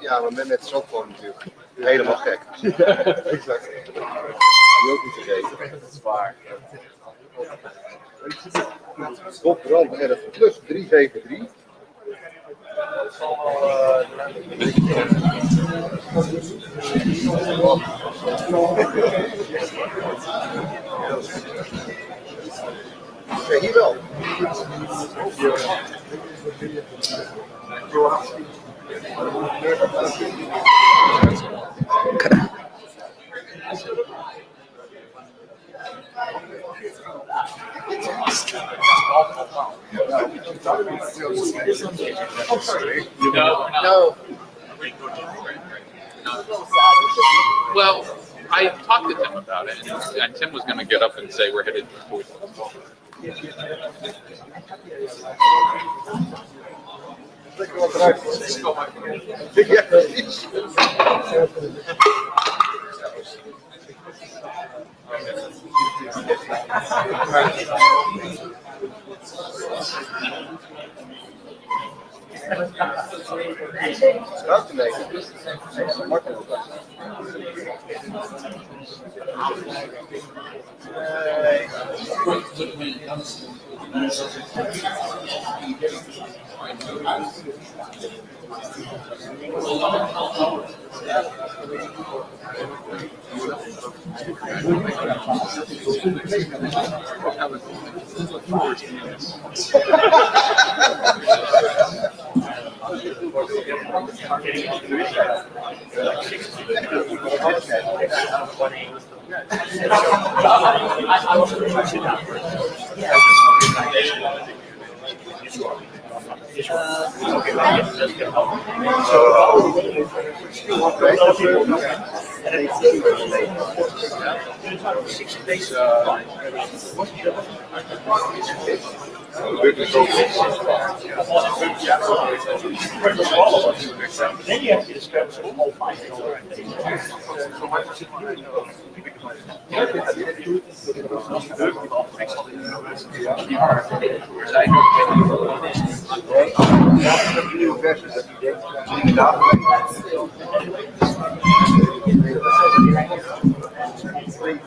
Ja, maar met softphone natuurlijk. Helemaal gek. Ja, exact. Die ook niet vergeten. Dat is waar. Bob Brand erf plus 373. Dat zal wel... Ja, hier wel. Okay. No. Well, I talked to Tim about it, and Tim was going to get up and say we're headed toward. Ja, precies. Then you have to describe the whole fight.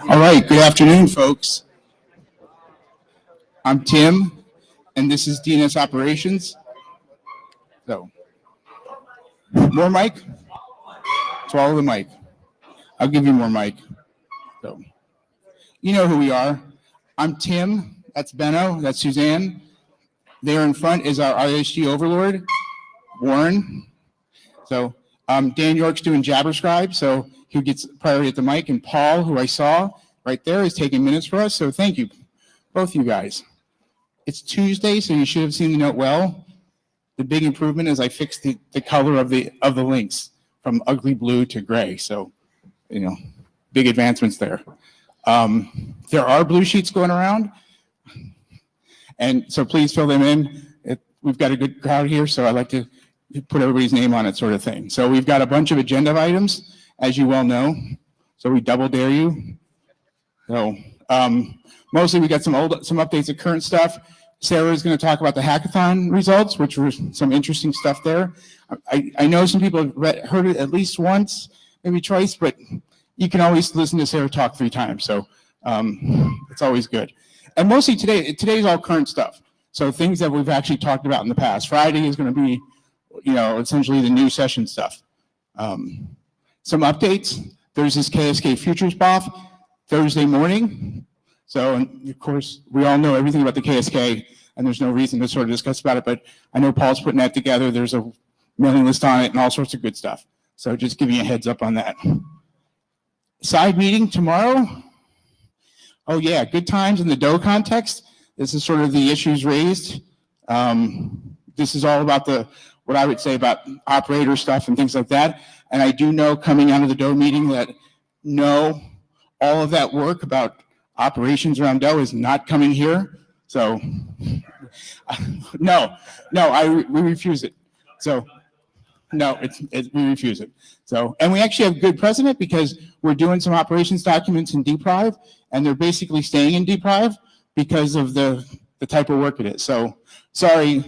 All right, good afternoon, folks. I'm Tim, and this is DNS Operations. So, more mic? Swallow the mic. I'll give you more mic. So, you know who we are. I'm Tim, that's Benno, that's Suzanne. There in front is our ISG overlord, Warren. So, Dan York's doing JabberScribe, so he gets priority at the mic, and Paul, who I saw right there, is taking minutes for us, so thank you, both you guys. It's Tuesday, so you should have seen the note well. The big improvement is I fixed the color of the links from ugly blue to gray, so, you know, big advancements there. There are blue sheets going around, and so please fill them in. We've got a good crowd here, so I like to put everybody's name on it, sort of thing. So we've got a bunch of agenda items, as you well know, so we double dare you. So mostly we got some updates of current stuff. Sarah is going to talk about the hackathon results, which were some interesting stuff there. I know some people have heard it at least once, maybe twice, but you can always listen to Sarah talk 3 times, so it's always good. And mostly today's all current stuff, so things that we've actually talked about in the past. Friday is going to be, you know, essentially the new session stuff. Some updates. There's this KSK Futures BOF Thursday morning. So, and of course, we all know everything about the KSK, and there's no reason to sort of discuss about it, but I know Paul's putting that together. There's a mailing list on it and all sorts of good stuff. So just giving you a heads up on that. Side meeting tomorrow. Oh yeah, good times in the Doe context. This is sort of the issues raised. This is all about what I would say about operator stuff and things like that. And I do know coming out of the Doe meeting that no, all of that work about operations around Doe is not coming here. So no, we refuse it. So no, we refuse it. So, and we actually have good precedent because we're doing some operations documents in dprive, and they're basically staying in dprive because of the type of work it is. So sorry,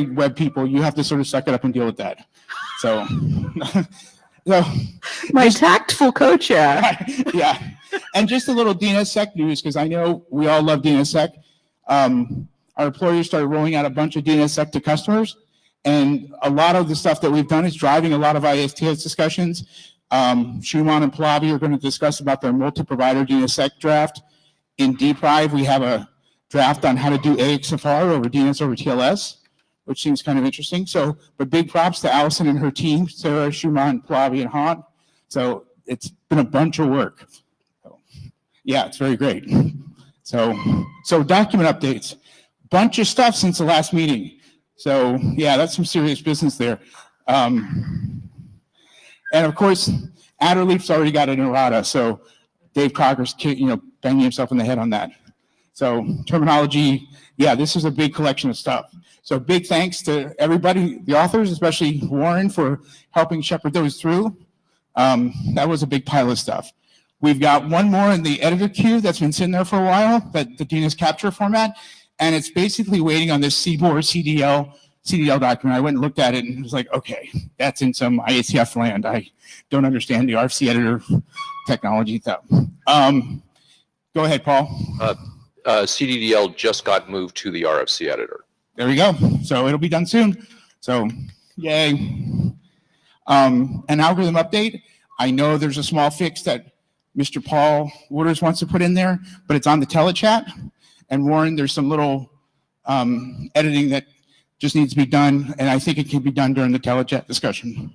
web people, you have to sort of suck it up and deal with that. So, so My tactful co-chair. yeah. And just a little DNSSEC news, because I know we all love DNSSEC. Our employers started rolling out a bunch of DNSSEC to customers. And a lot of the stuff that we've done is driving a lot of IETF discussions. Schumann and Pallavi are going to discuss about their multi-provider DNSSEC draft. In DPRIVE, we have a draft on how to do AXFR over DNS over TLS, which seems kind of interesting. So, but big props to Allison and her team, Sarah, Schumann, Pallavi, and Han. So it's been a bunch of work. So, yeah, it's very great. So document updates, bunch of stuff since the last meeting. So yeah, that's some serious business there. And of course, Adderleaf's already got an errata. So Dave Crocker's, banging himself in the head on that. So terminology, yeah, this is a big collection of stuff. So big thanks to everybody, the authors, especially Warren, for helping shepherd those through. That was a big pile of stuff. We've got one more in the editor queue that's been sitting there for a while, that the DNS capture format, and it's basically waiting on this CBOR CDL document. I went and looked at it and was like, okay, that's in some IETF land. I don't understand the RFC editor technology though. Go ahead, Paul. CDDL just got moved to the RFC editor. There we go. So it'll be done soon. So yay. An algorithm update. I know there's a small fix that Mr. Paul Wooders wants to put in there, but it's on the telechat. And Warren, there's some little editing that just needs to be done, and I think it can be done during the telechat discussion.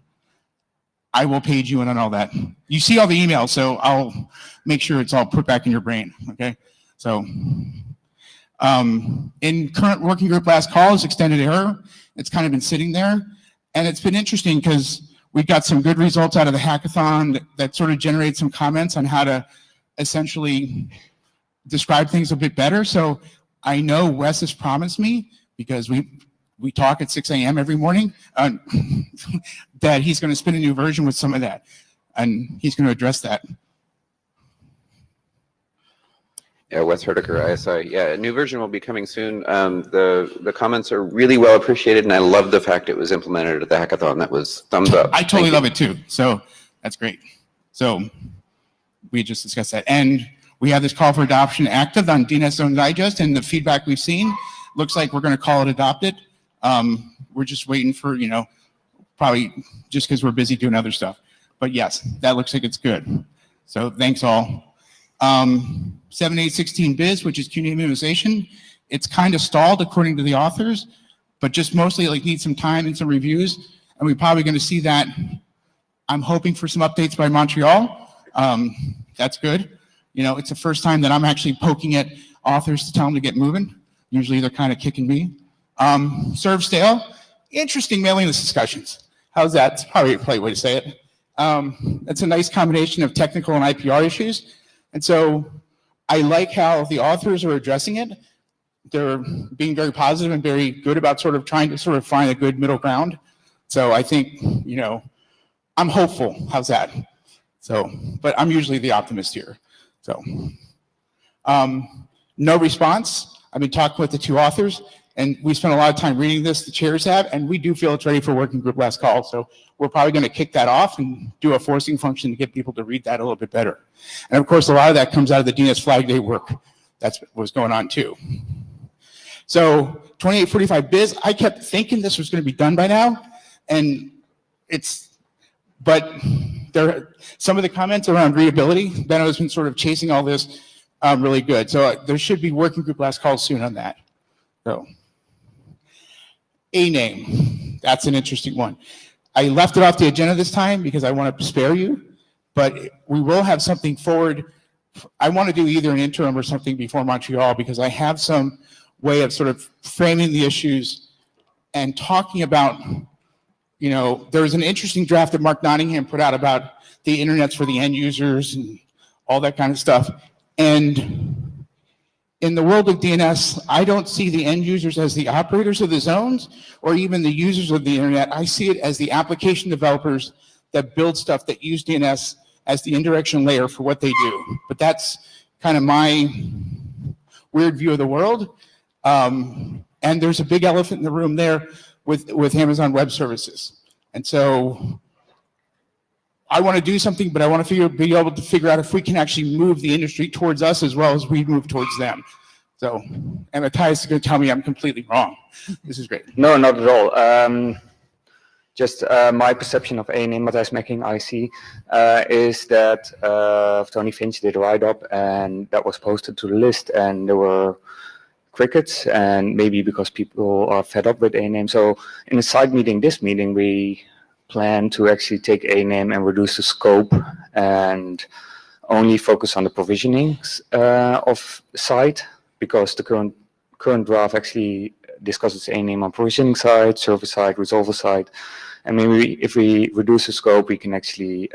I will page you in on all that. You see all the emails, so I'll make sure it's all put back in your brain, okay? So in current working group last call is extended error. It's kind of been sitting there, and it's been interesting because we've got some good results out of the hackathon that sort of generate some comments on how to essentially describe things a bit better. So I know Wes has promised me, because we talk at 6 a.m. every morning, that he's going to spin a new version with some of that, and he's going to address that. Yeah, Wes Herdiker, ISI. Yeah, a new version will be coming soon. The comments are really well appreciated, and I love the fact it was implemented at the hackathon. That was thumbs up. I totally love it too. So that's great. So we just discussed that. And we have this call for adoption active on DNS Zone Digest, and the feedback we've seen looks like we're going to call it adopted. We're just waiting for, probably just because we're busy doing other stuff. But yes, that looks like it's good. So thanks all. 7816 biz, which is QNAME minimization. It's kind of stalled according to the authors, but just mostly needs some time and some reviews. And we're probably going to see that. I'm hoping for some updates by Montreal. That's good. It's the first time that I'm actually poking at authors to tell them to get moving. Usually they're kind of kicking me. Serve stale, interesting mailing list discussions. How's that? It's probably a polite way to say it. It's a nice combination of technical and IPR issues. And so I like how the authors are addressing it. They're being very positive and very good about trying to find a good middle ground. So I think, I'm hopeful. How's that? So, but I'm usually the optimist here. So, no response. I've been talking with the two authors, and we spent a lot of time reading this, the chairs have, and we do feel it's ready for working group last call. So we're probably going to kick that off and do a forcing function to get people to read that a little bit better. And of course, a lot of that comes out of the DNS Flag Day work. That's what was going on too. So 2845 biz, I kept thinking this was going to be done by now, but some of the comments around readability, Benno has been sort of chasing all this really good. So there should be working group last call soon on that. So a name, that's an interesting one. I left it off the agenda this time because I want to spare you, but we will have something forward. I want to do either an interim or something before Montreal, because I have some way of sort of framing the issues and talking about, there was an interesting draft that Mark Nottingham put out about the internets for the end users and all that kind of stuff. And in the world of DNS, I don't see the end users as the operators of the zones or even the users of the internet. I see it as the application developers that build stuff that use DNS as the indirection layer for what they do. But that's kind of my weird view of the world. And there's a big elephant in the room there with Amazon Web Services. And so I want to do something, but I want to be able to figure out if we can actually move the industry towards us as well as we move towards them. So, and Matthias is going to tell me I'm completely wrong. This is great. No, not at all. Just my perception of A&M Matthias Mecking IC is that Tony Finch did a write-up and that was posted to the list, and there were crickets, and maybe because people are fed up with A&M. So in a side meeting, this meeting, we plan to actually take A&M and reduce the scope and only focus on the provisioning of site, because the current draft actually discusses A&M on provisioning side, server side, resolver side. And maybe if we reduce the scope, we can actually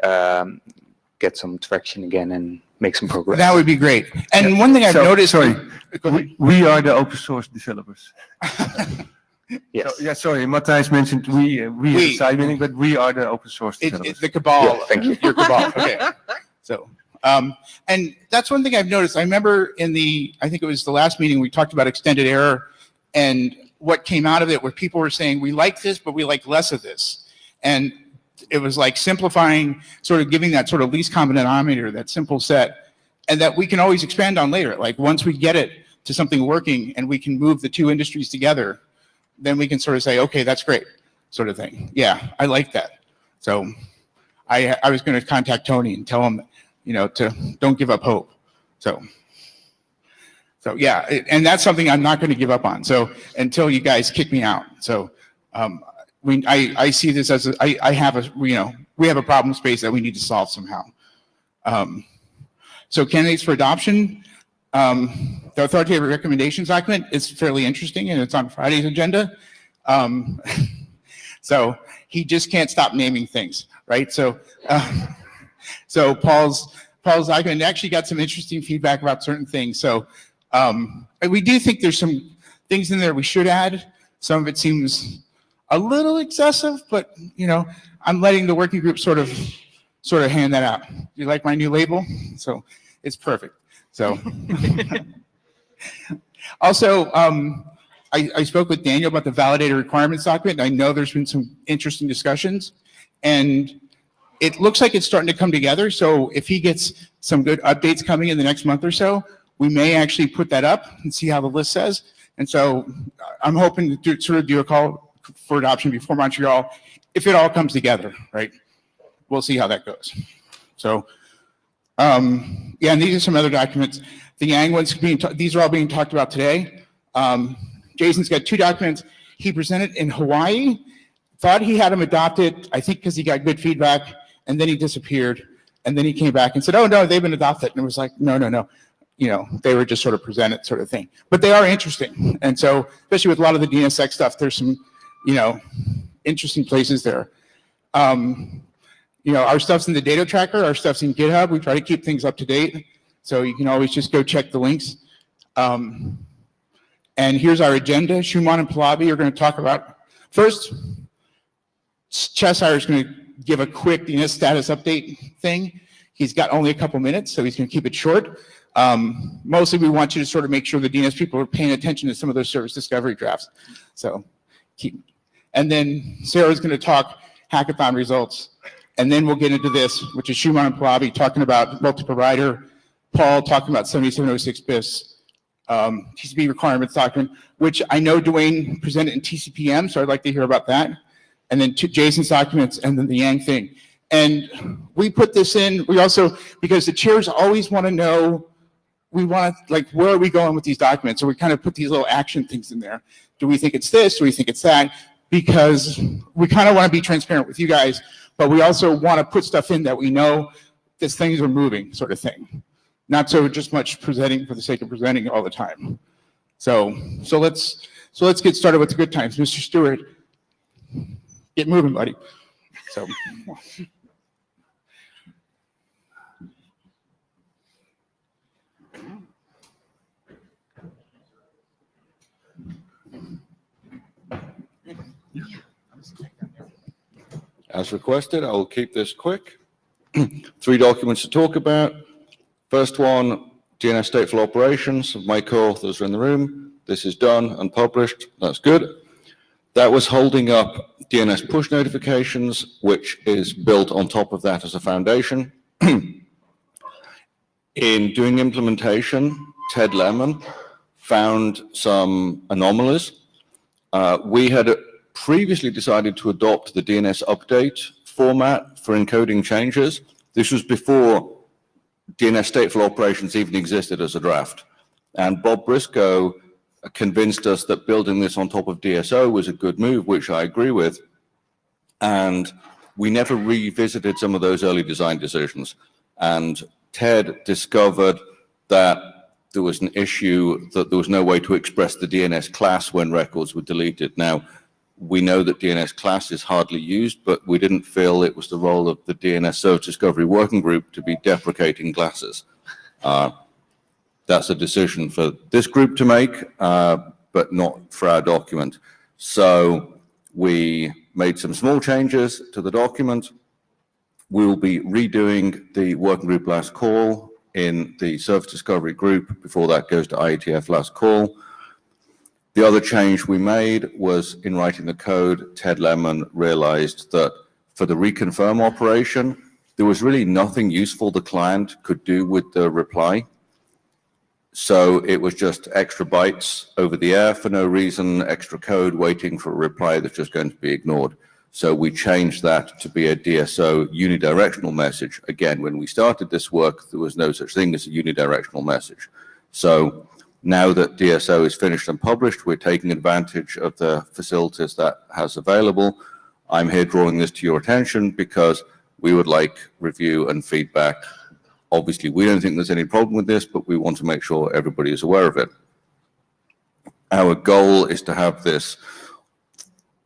get some traction again and make some progress. That would be great. And one thing I've noticed. Sorry, Go ahead. we are the open source developers. Yes. So, yeah, sorry, Matthias mentioned we at the side meeting, but we are the open source developers. It's the cabal. Yeah, thank you. Your cabal. Okay. So, and that's one thing I've noticed. I remember I think it was the last meeting, we talked about extended error and what came out of it, where people were saying, we like this, but we like less of this. And it was like simplifying, sort of giving that sort of least common denominator, that simple set, and that we can always expand on later. Like once we get it to something working and we can move the two industries together, then we can sort of say, okay, that's great, sort of thing. Yeah, I like that. So I was going to contact Tony and tell him, to don't give up hope. So yeah, and that's something I'm not going to give up on. So until you guys kick me out. So I see this as we have a problem space that we need to solve somehow. So candidates for adoption, the authoritative recommendations document is fairly interesting, and it's on Friday's agenda. So he just can't stop naming things, right? So Paul's document actually got some interesting feedback about certain things. So we do think there's some things in there we should add. Some of it seems a little excessive, but I'm letting the working group sort of hand that out. You like my new label? So it's perfect. So also, I spoke with Daniel about the validated requirements document. I know there's been some interesting discussions, and it looks like it's starting to come together. So if he gets some good updates coming in the next month or so, we may actually put that up and see how the list says. And so I'm hoping to do a call for adoption before Montreal, if it all comes together, right? We'll see how that goes. So, yeah, and these are some other documents. The Yang ones, these are all being talked about today. Jason's got 2 documents. He presented in Hawaii, thought he had them adopted, I think because he got good feedback, and then he disappeared. And then he came back and said, oh, no, they've been adopted. And it was like, no. They were just sort of presented sort of thing. But they are interesting. And so, especially with a lot of the DNSX stuff, there's some, interesting places there. Our stuff's in the data tracker, our stuff's in GitHub. We try to keep things up to date. So you can always just go check the links. And here's our agenda. Shuman and Pallavi are going to talk about, first, Cheshire is going to give a quick DNS status update thing. He's got only a couple minutes, so he's going to keep it short. Mostly we want you to sort of make sure the DNS people are paying attention to some of those service discovery drafts. So and then Sarah's going to talk hackathon results. And then we'll get into this, which is Shuman and Pallavi talking about multi-provider, Paul talking about 7706 BIS, TCP requirements document, which I know Dwayne presented in TCPM, so I'd like to hear about that. And then Jason's documents, and then the Yang thing. And we put this in, we also, because the chairs always want to know, where are we going with these documents? So we kind of put these little action things in there. Do we think it's this? Do we think it's that? Because we kind of want to be transparent with you guys, but we also want to put stuff in that we know that things are moving, sort of thing. Not so just much presenting for the sake of presenting all the time. So let's get started with the good times. Mr. Stewart, get moving, buddy. So. As requested, I will keep this quick. 3 documents to talk about. First one, DNS stateful operations of my co-authors are in the room. This is done and published. That's good. That was holding up DNS push notifications, which is built on top of that as a foundation. In doing implementation, Ted Lemon found some anomalies. We had previously decided to adopt the DNS update format for encoding changes. This was before DNS stateful operations even existed as a draft. And Bob Briscoe convinced us that building this on top of DSO was a good move, which I agree with. And we never revisited some of those early design decisions. And Ted discovered that there was an issue that there was no way to express the DNS class when records were deleted. Now, we know that DNS class is hardly used, but we didn't feel it was the role of the DNS Service Discovery Working Group to be deprecating classes. That's a decision for this group to make, but not for our document. So we made some small changes to the document. We will be redoing the working group last call in the Service Discovery group before that goes to IETF last call. The other change we made was in writing the code, Ted Lemon realized that for the reconfirm operation, there was really nothing useful the client could do with the reply. So it was just extra bytes over the air for no reason, extra code waiting for a reply that's just going to be ignored. So we changed that to be a DSO unidirectional message. Again, when we started this work, there was no such thing as a unidirectional message. So now that DSO is finished and published, we're taking advantage of the facilities that has available. I'm here drawing this to your attention because we would like review and feedback. Obviously, we don't think there's any problem with this, but we want to make sure everybody is aware of it. Our goal is to have this,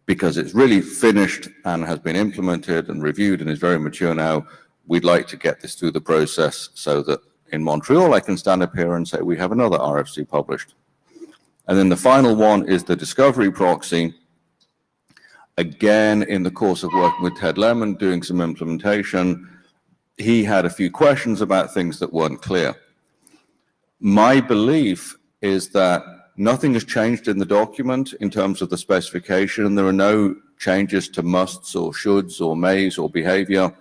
because it's really finished and has been implemented and reviewed and is very mature now, we'd like to get this through the process so that in Montreal I can stand up here and say we have another RFC published. And then the final one is the discovery proxy. Again, in the course of working with Ted Lemon, doing some implementation, he had a few questions about things that weren't clear. My belief is that nothing has changed in the document in terms of the specification, and there are no changes to musts or shoulds or mays or behavior.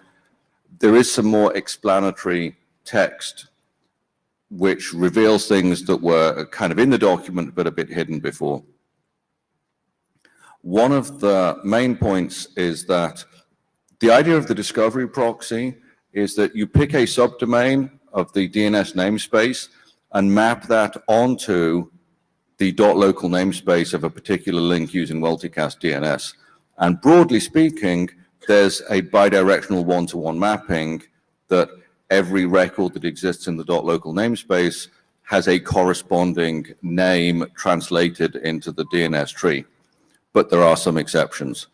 There is some more explanatory text which reveals things that were kind of in the document but a bit hidden before. One of the main points is that the idea of the discovery proxy is that you pick a subdomain of the DNS namespace and map that onto the .local namespace of a particular link using multicast DNS. And broadly speaking, there's a bidirectional one-to-one mapping that every record that exists in the .local namespace has a corresponding name translated into the DNS tree. But there are some exceptions.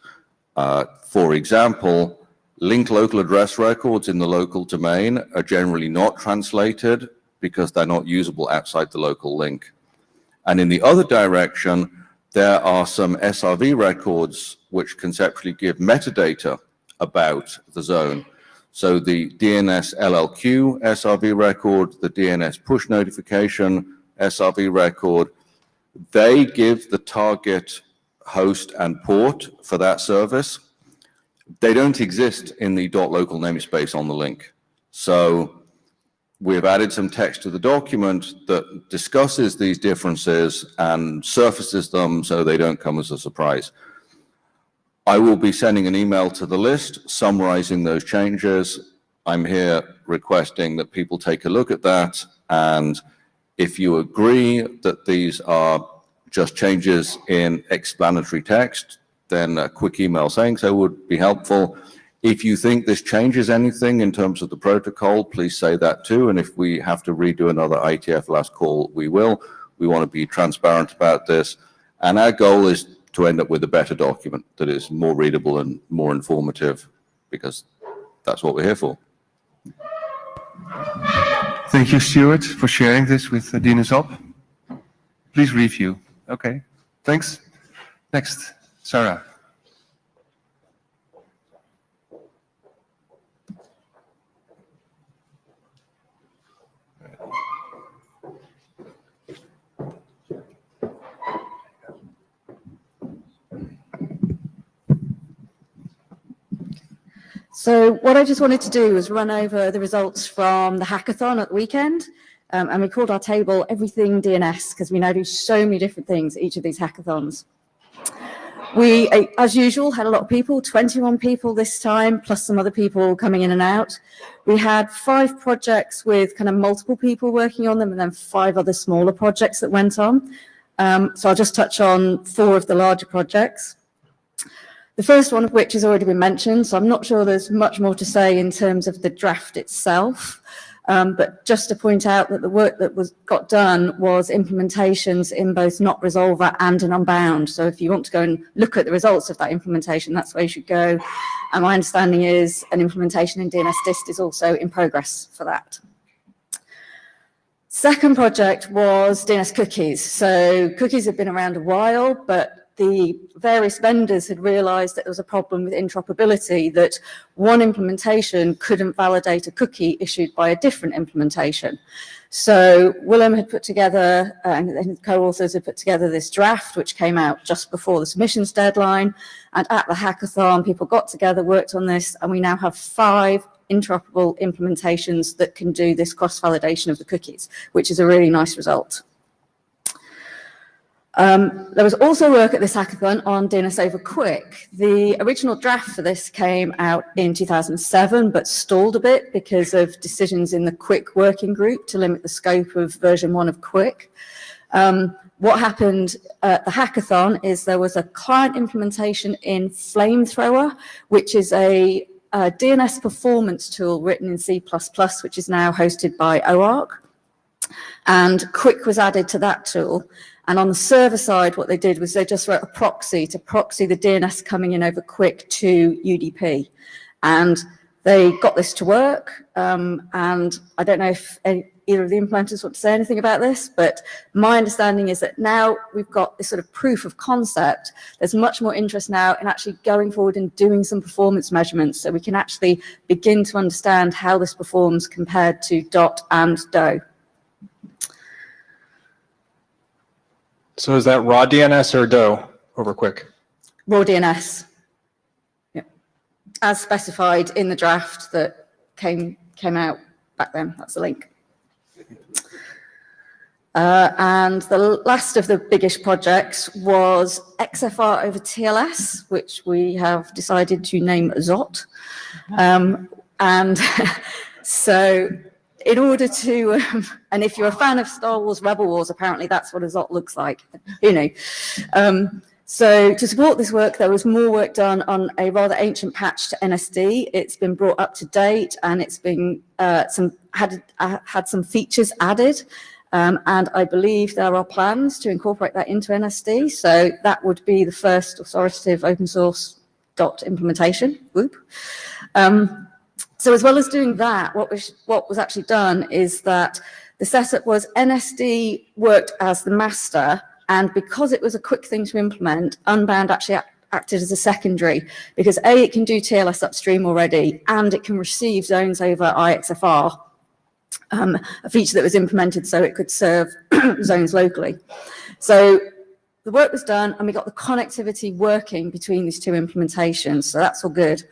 For example, link local address records in the local domain are generally not translated because they're not usable outside the local link. And in the other direction, there are some SRV records which conceptually give metadata about the zone. So the DNS LLQ SRV record, the DNS push notification SRV record, they give the target host and port for that service. They don't exist in the .local namespace on the link. So we've added some text to the document that discusses these differences and surfaces them so they don't come as a surprise. I will be sending an email to the list summarizing those changes. I'm here requesting that people take a look at that, and if you agree that these are just changes in explanatory text, then a quick email saying so would be helpful. If you think this changes anything in terms of the protocol, please say that too. And if we have to redo another IETF last call, we will. We want to be transparent about this. And our goal is to end up with a better document that is more readable and more informative, because that's what we're here for. Thank you, Stuart, for sharing this with DNSOP. Please review. Okay, thanks. Next, Sarah. So what I just wanted to do was run over the results from the hackathon at the weekend. And we called our table Everything DNS because we now do so many different things at each of these hackathons. We, as usual, had a lot of people, 21 people this time, plus some other people coming in and out. We had 5 projects with kind of multiple people working on them and then 5 other smaller projects that went on. So I'll just touch on 4 of the larger projects. The first one of which has already been mentioned, so I'm not sure there's much more to say in terms of the draft itself. But just to point out that the work that got done was implementations in both not resolver and in unbound. So if you want to go and look at the results of that implementation, that's where you should go. And my understanding is an implementation in DNS dist is also in progress for that. Second project was DNS cookies. So cookies have been around a while, but the various vendors had realized that there was a problem with interoperability, that one implementation couldn't validate a cookie issued by a different implementation. So Willem had put together, and his co-authors had put together this draft, which came out just before the submissions deadline. And at the hackathon, people got together, worked on this, and we now have 5 interoperable implementations that can do this cross-validation of the cookies, which is a really nice result. There was also work at this hackathon on DNS over Quick. The original draft for this came out in 2007, but stalled a bit because of decisions in the Quick working group to limit the scope of version 1 of Quick. What happened at the hackathon is there was a client implementation in Flamethrower, which is a DNS performance tool written in C++, which is now hosted by OARC. And Quick was added to that tool. And on the server side, what they did was they just wrote a proxy to proxy the DNS coming in over Quick to UDP. And they got this to work. And I don't know if either of the implementers want to say anything about this, but my understanding is that now we've got this sort of proof of concept. There's much more interest now in actually going forward and doing some performance measurements so we can actually begin to understand how this performs compared to DOT and DO. So is that raw DNS or DO over Quick? Raw DNS, yeah, as specified in the draft that came out back then. That's the link. And the last of the biggish projects was XFR over TLS, which we have decided to name ZOT. And so in order to, and if you're a fan of Star Wars Rebel Wars, apparently that's what a ZOT looks like, you know. So to support this work, there was more work done on a rather ancient patch to NSD. It's been brought up to date and it's been had some features added. And I believe there are plans to incorporate that into NSD. So that would be the first authoritative open source dot implementation. Whoop. So as well as doing that, what was actually done is that the setup was NSD worked as the master, and because it was a quick thing to implement, Unbound actually acted as a secondary, because A, it can do TLS upstream already, and it can receive zones over IXFR, a feature that was implemented so it could serve zones locally. So the work was done, and we got the connectivity working between these 2 implementations, so that's all good.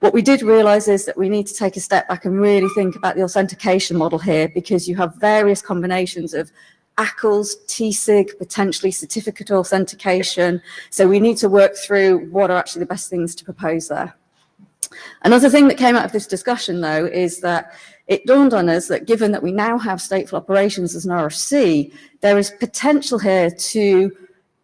What we did realize is that we need to take a step back and really think about the authentication model here, because you have various combinations of ACLs, TSIG, potentially certificate authentication. So we need to work through what are actually the best things to propose there. Another thing that came out of this discussion, though, is that it dawned on us that given that we now have stateful operations as an RFC, there is potential here to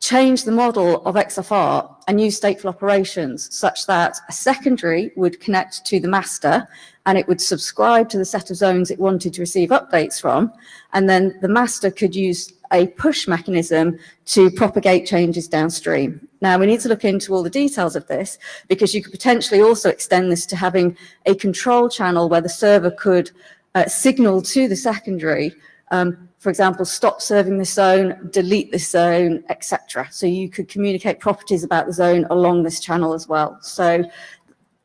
change the model of XFR and use stateful operations such that a secondary would connect to the master and it would subscribe to the set of zones it wanted to receive updates from, and then the master could use a push mechanism to propagate changes downstream. Now, we need to look into all the details of this, because you could potentially also extend this to having a control channel where the server could signal to the secondary, for example, stop serving this zone, delete this zone, etc. So you could communicate properties about the zone along this channel as well. So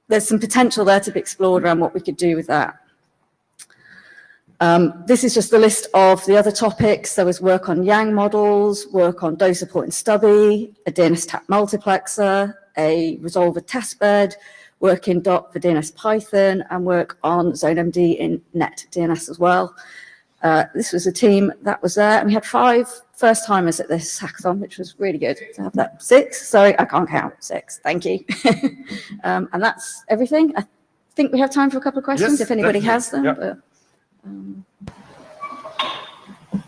there's some potential there to be explored around what we could do with that. This is just the list of the other topics. There was work on Yang models, work on DO support in Stubby, a DNS tap multiplexer, a resolver testbed, work in .dot for DNS Python, and work on ZoneMD in Net DNS as well. This was a team that was there, and we had 5 first-timers at this hackathon, which was really good to have that. 6, sorry, I can't count. 6, thank you. And that's everything. I think we have time for a couple of questions, Yes, if anybody definitely. has them. Yeah. But,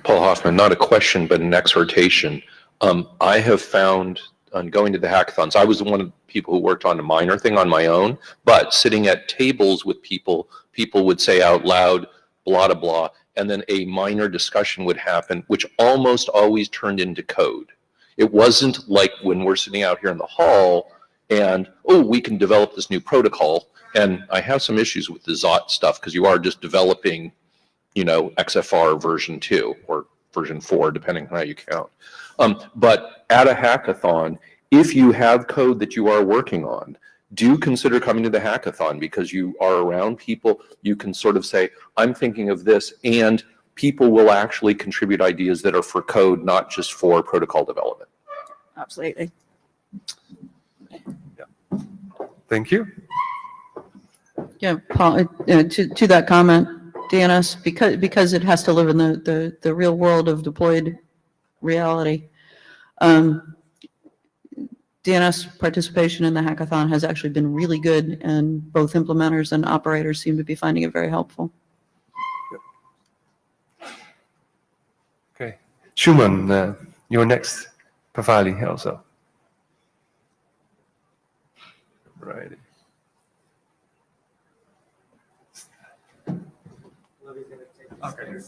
Paul Hoffman, not a question, but an exhortation. I have found on going to the hackathons, I was one of the people who worked on a minor thing on my own, but sitting at tables with people, people would say out loud, blah, blah, blah, and then a minor discussion would happen, which almost always turned into code. It wasn't like when we're sitting out here in the hall and, oh, we can develop this new protocol. And I have some issues with the ZOT stuff because you are just developing, you know, XFR version 2 or version 4, depending on how you count. But at a hackathon, if you have code that you are working on, do consider coming to the hackathon because you are around people. You can sort of say, I'm thinking of this, and people will actually contribute ideas that are for code, not just for protocol development. absolutely. Thank you. Yeah, Paul, to that comment, DNS, because it has to live in the real world of deployed reality. DNS participation in the hackathon has actually been really good, and both implementers and operators seem to be finding it very helpful. Okay. Schumann, you're next. Pavali also. Right. Okay.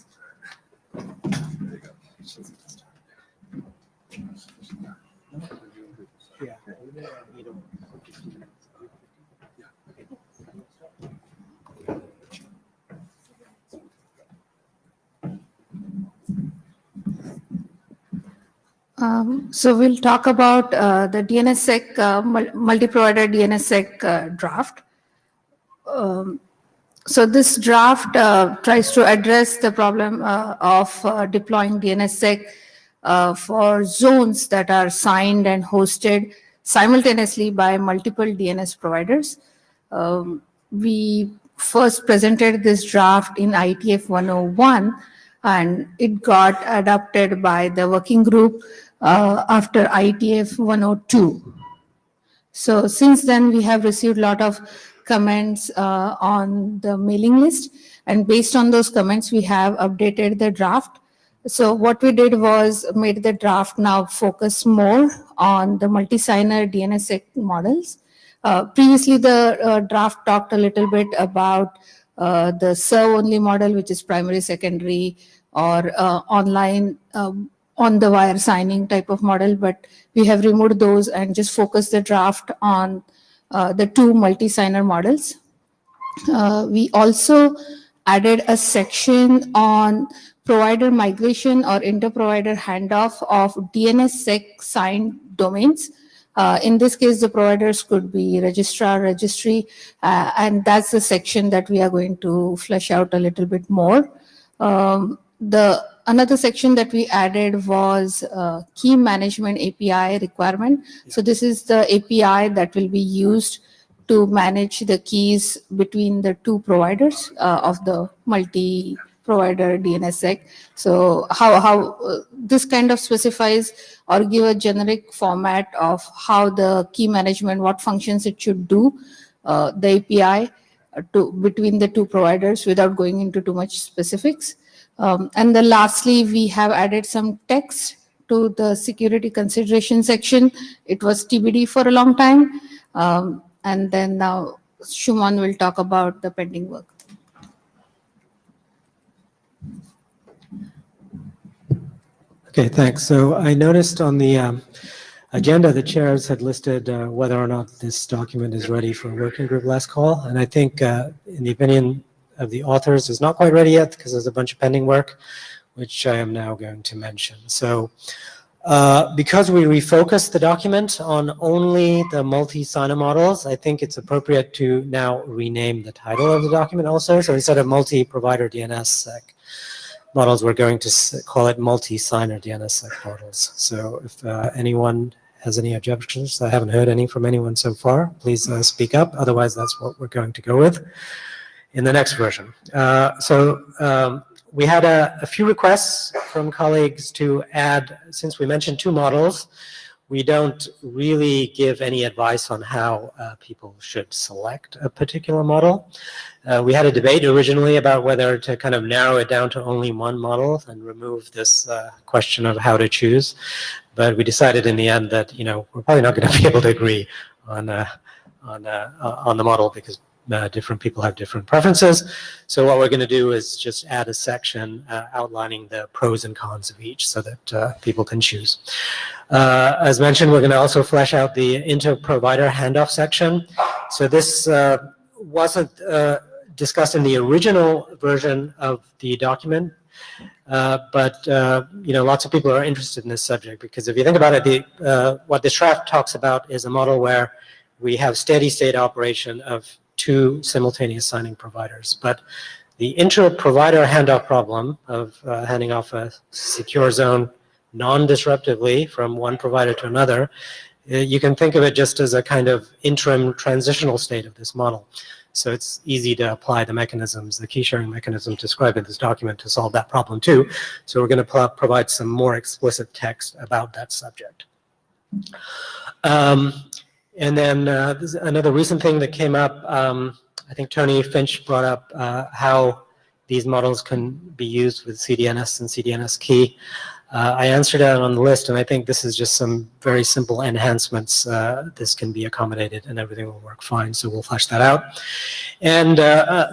So we'll talk about the DNSSEC, multi-provider DNSSEC draft. So this draft tries to address the problem of deploying DNSSEC for zones that are signed and hosted simultaneously by multiple DNS providers. We first presented this draft in IETF 101, and it got adopted by the working group after IETF 102. So since then, we have received a lot of comments on the mailing list, and based on those comments, we have updated the draft. So what we did was made the draft now focus more on the multi-signer DNSSEC models. Previously, the draft talked a little bit about the serve-only model, which is primary, secondary, or online on-the-wire signing type of model, but we have removed those and just focused the draft on the 2 multi-signer models. We also added a section on provider migration or inter-provider handoff of DNSSEC signed domains. In this case, the providers could be registrar, registry, and that's the section that we are going to flesh out a little bit more. Another section that we added was key management API requirement. So this is the API that will be used to manage the keys between the 2 providers of the multi-provider DNSSEC. So how this kind of specifies or give a generic format of how the key management, what functions it should do, the API between the 2 providers without going into too much specifics. And then lastly, we have added some text to the security consideration section. It was TBD for a long time. And then now Shuman will talk about the pending work. Okay, thanks. So I noticed on the agenda, the chairs had listed whether or not this document is ready for working group last call. And I think in the opinion of the authors is not quite ready yet because there's a bunch of pending work, which I am now going to mention. So because we refocused the document on only the multi-signer models, I think it's appropriate to now rename the title of the document also. So instead of multi-provider DNSSEC models, we're going to call it multi-signer DNSSEC models. So if anyone has any objections. I haven't heard any from anyone so far. Please speak up. Otherwise, that's what we're going to go with in the next version. We had a few requests from colleagues to add, since we mentioned two models, we don't really give any advice on how people should select a particular model. We had a debate originally about whether to kind of narrow it down to only one model and remove this question of how to choose. But we decided in the end that, we're probably not going to be able to agree on the model because different people have different preferences. So what we're going to do is just add a section outlining the pros and cons of each so that people can choose. As mentioned, we're going to also flesh out the inter-provider handoff section. So this wasn't discussed in the original version of the document, but lots of people are interested in this subject because if you think about it, what this draft talks about is a model where we have steady state operation of two simultaneous signing providers. But the inter-provider handoff problem of handing off a secure zone non-disruptively from one provider to another, you can think of it just as a kind of interim transitional state of this model. So it's easy to apply the mechanisms, the key sharing mechanism described in this document to solve that problem too. So we're going to provide some more explicit text about that subject. And then another recent thing that came up, I think Tony Finch brought up how these models can be used with CDNS and CDNS key. I answered that on the list, and I think this is just some very simple enhancements. This can be accommodated and everything will work fine, so we'll flesh that out. And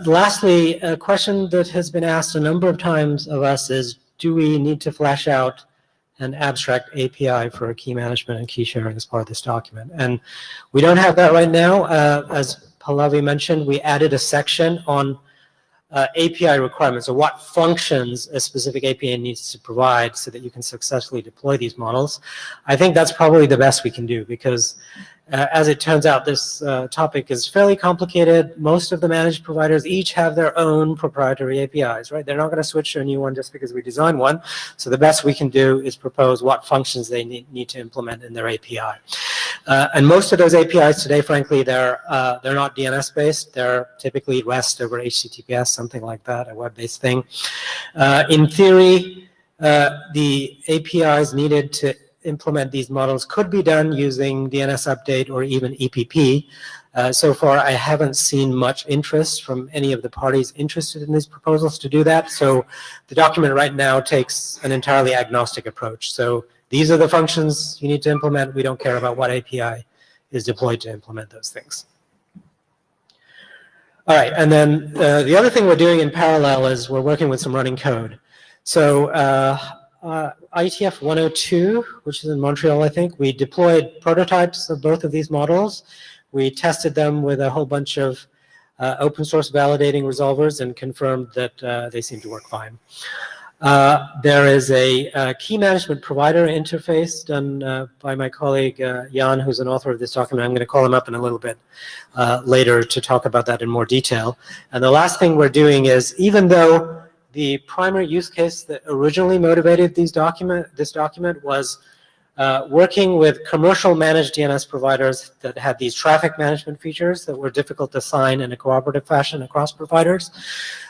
lastly, a question that has been asked a number of times of us is, do we need to flesh out an abstract API for key management and key sharing as part of this document? And we don't have that right now. As Pallavi mentioned, we added a section on API requirements, or what functions a specific API needs to provide so that you can successfully deploy these models. I think that's probably the best we can do because as it turns out, this topic is fairly complicated. Most of the managed providers each have their own proprietary APIs, right? They're not going to switch to a new one just because we design one. So the best we can do is propose what functions they need to implement in their API. And most of those APIs today, frankly, they're not DNS-based. They're typically REST over HTTPS, something like that, a web-based thing. In theory, the APIs needed to implement these models could be done using DNS update or even EPP. So far, I haven't seen much interest from any of the parties interested in these proposals to do that. So the document right now takes an entirely agnostic approach. So these are the functions you need to implement. We don't care about what API is deployed to implement those things. All right, and then the other thing we're doing in parallel is we're working with some running code. So IETF102, which is in Montreal, I think, we deployed prototypes of both of these models. We tested them with a whole bunch of open source validating resolvers and confirmed that they seem to work fine. There is a key management provider interface done by my colleague Jan, who's an author of this document. I'm going to call him up in a little bit later to talk about that in more detail. And the last thing we're doing is, even though the primary use case that originally motivated this document was working with commercial managed DNS providers that had these traffic management features that were difficult to sign in a cooperative fashion across providers.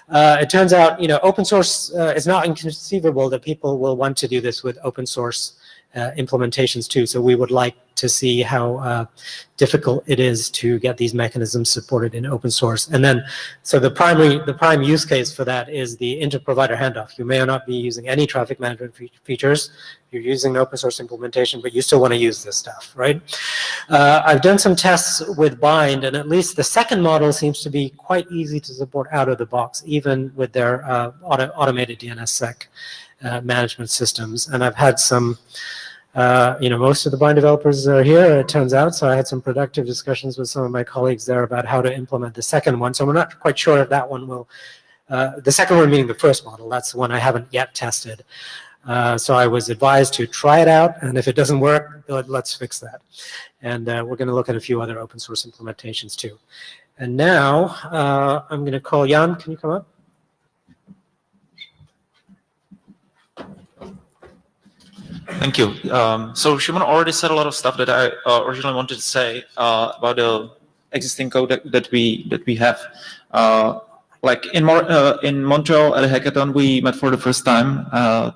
It turns out, open source is not inconceivable that people will want to do this with open source implementations too. So we would like to see how difficult it is to get these mechanisms supported in open source. And then, so the prime use case for that is the inter-provider handoff. You may or not be using any traffic management features. You're using an open source implementation, but you still want to use this stuff, right? I've done some tests with Bind, and at least the second model seems to be quite easy to support out of the box, even with their automated DNSSEC management systems. And I've had some most of the Bind developers are here, it turns out, so I had some productive discussions with some of my colleagues there about how to implement the second one. So we're not quite sure if that one will, the second one meaning the first model, that's the one I haven't yet tested. So I was advised to try it out, and if it doesn't work, let's fix that. And we're going to look at a few other open source implementations too. And now I'm going to call Jan. Can you come up? Thank you. So Shimon already said a lot of stuff that I originally wanted to say about the existing code that we have. Like in Montreal at a hackathon, we met for the first time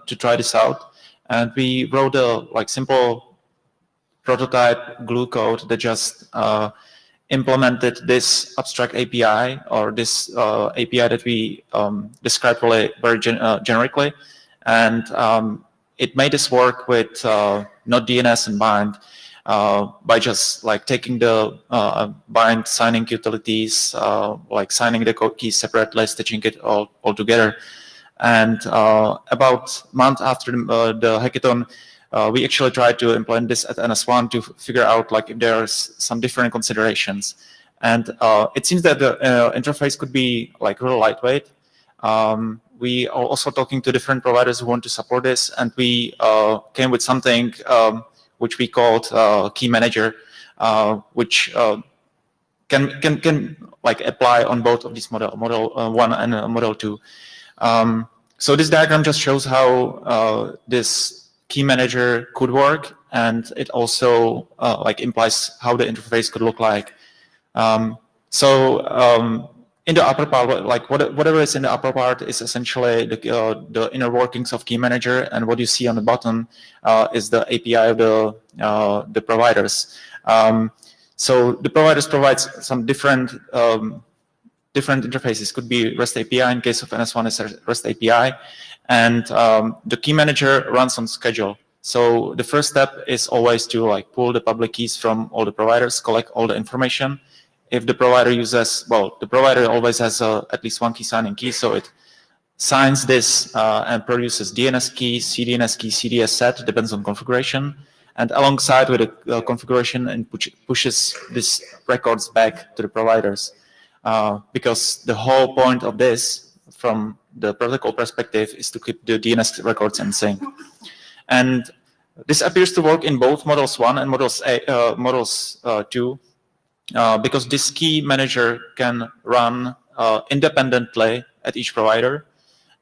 to try this out, and we wrote a simple prototype glue code that just implemented this abstract API or this API that we described very generically, and it made us work with not DNS and bind by just taking the bind signing utilities, signing the code keys separately, stitching it all together. And about a month after the hackathon, we actually tried to implement this at NS1 to figure out if there's some different considerations. And it seems that the interface could be real lightweight. We are also talking to different providers who want to support this, and we came with something which we called Key Manager, which can apply on both of these model 1 and model 2. So this diagram just shows how this Key Manager could work, and it also implies how the interface could look like. In the upper part, whatever is in the upper part is essentially the inner workings of Key Manager, and what you see on the bottom is the API of the providers. So the providers provide some different interfaces. Could be REST API in case of NS1 is REST API, and the Key Manager runs on schedule. So the first step is always to pull the public keys from all the providers, collect all the information. If the provider uses, the provider always has at least one key signing key, so it signs this and produces DNS key, CDNS key, CDS set, depends on configuration, and alongside with the configuration and pushes these records back to the providers. Because the whole point of this, from the protocol perspective, is to keep the DNS records in sync. And this appears to work in both models 1 and models 2. Because this Key Manager can run independently at each provider,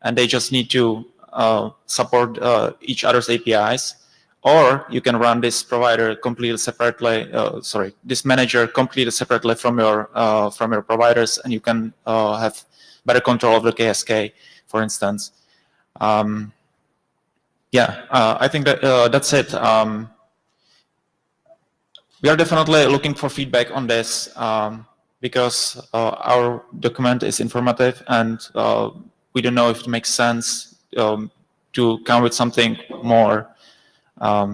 and they just need to support each other's APIs. Or you can run this provider completely separately. This manager completely separately from your providers, and you can have better control of the KSK, for instance. I think that that's it. We are definitely looking for feedback on this because our document is informative, and we don't know if it makes sense to come with something more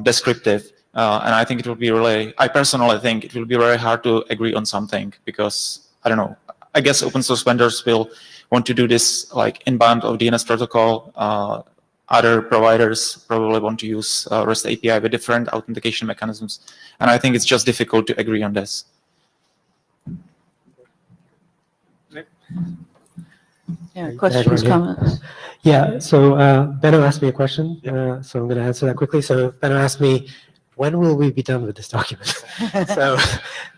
descriptive. And I think it will be I personally think it will be very hard to agree on something because, I don't know, I guess open source vendors will want to do this inbound of DNS protocol. Other providers probably want to use REST API with different authentication mechanisms. And I think it's just difficult to agree on this. Yeah, questions, comments? Yeah, so Benno asked me a question, so I'm going to answer that quickly. So Benno asked me, when will we be done with this document? So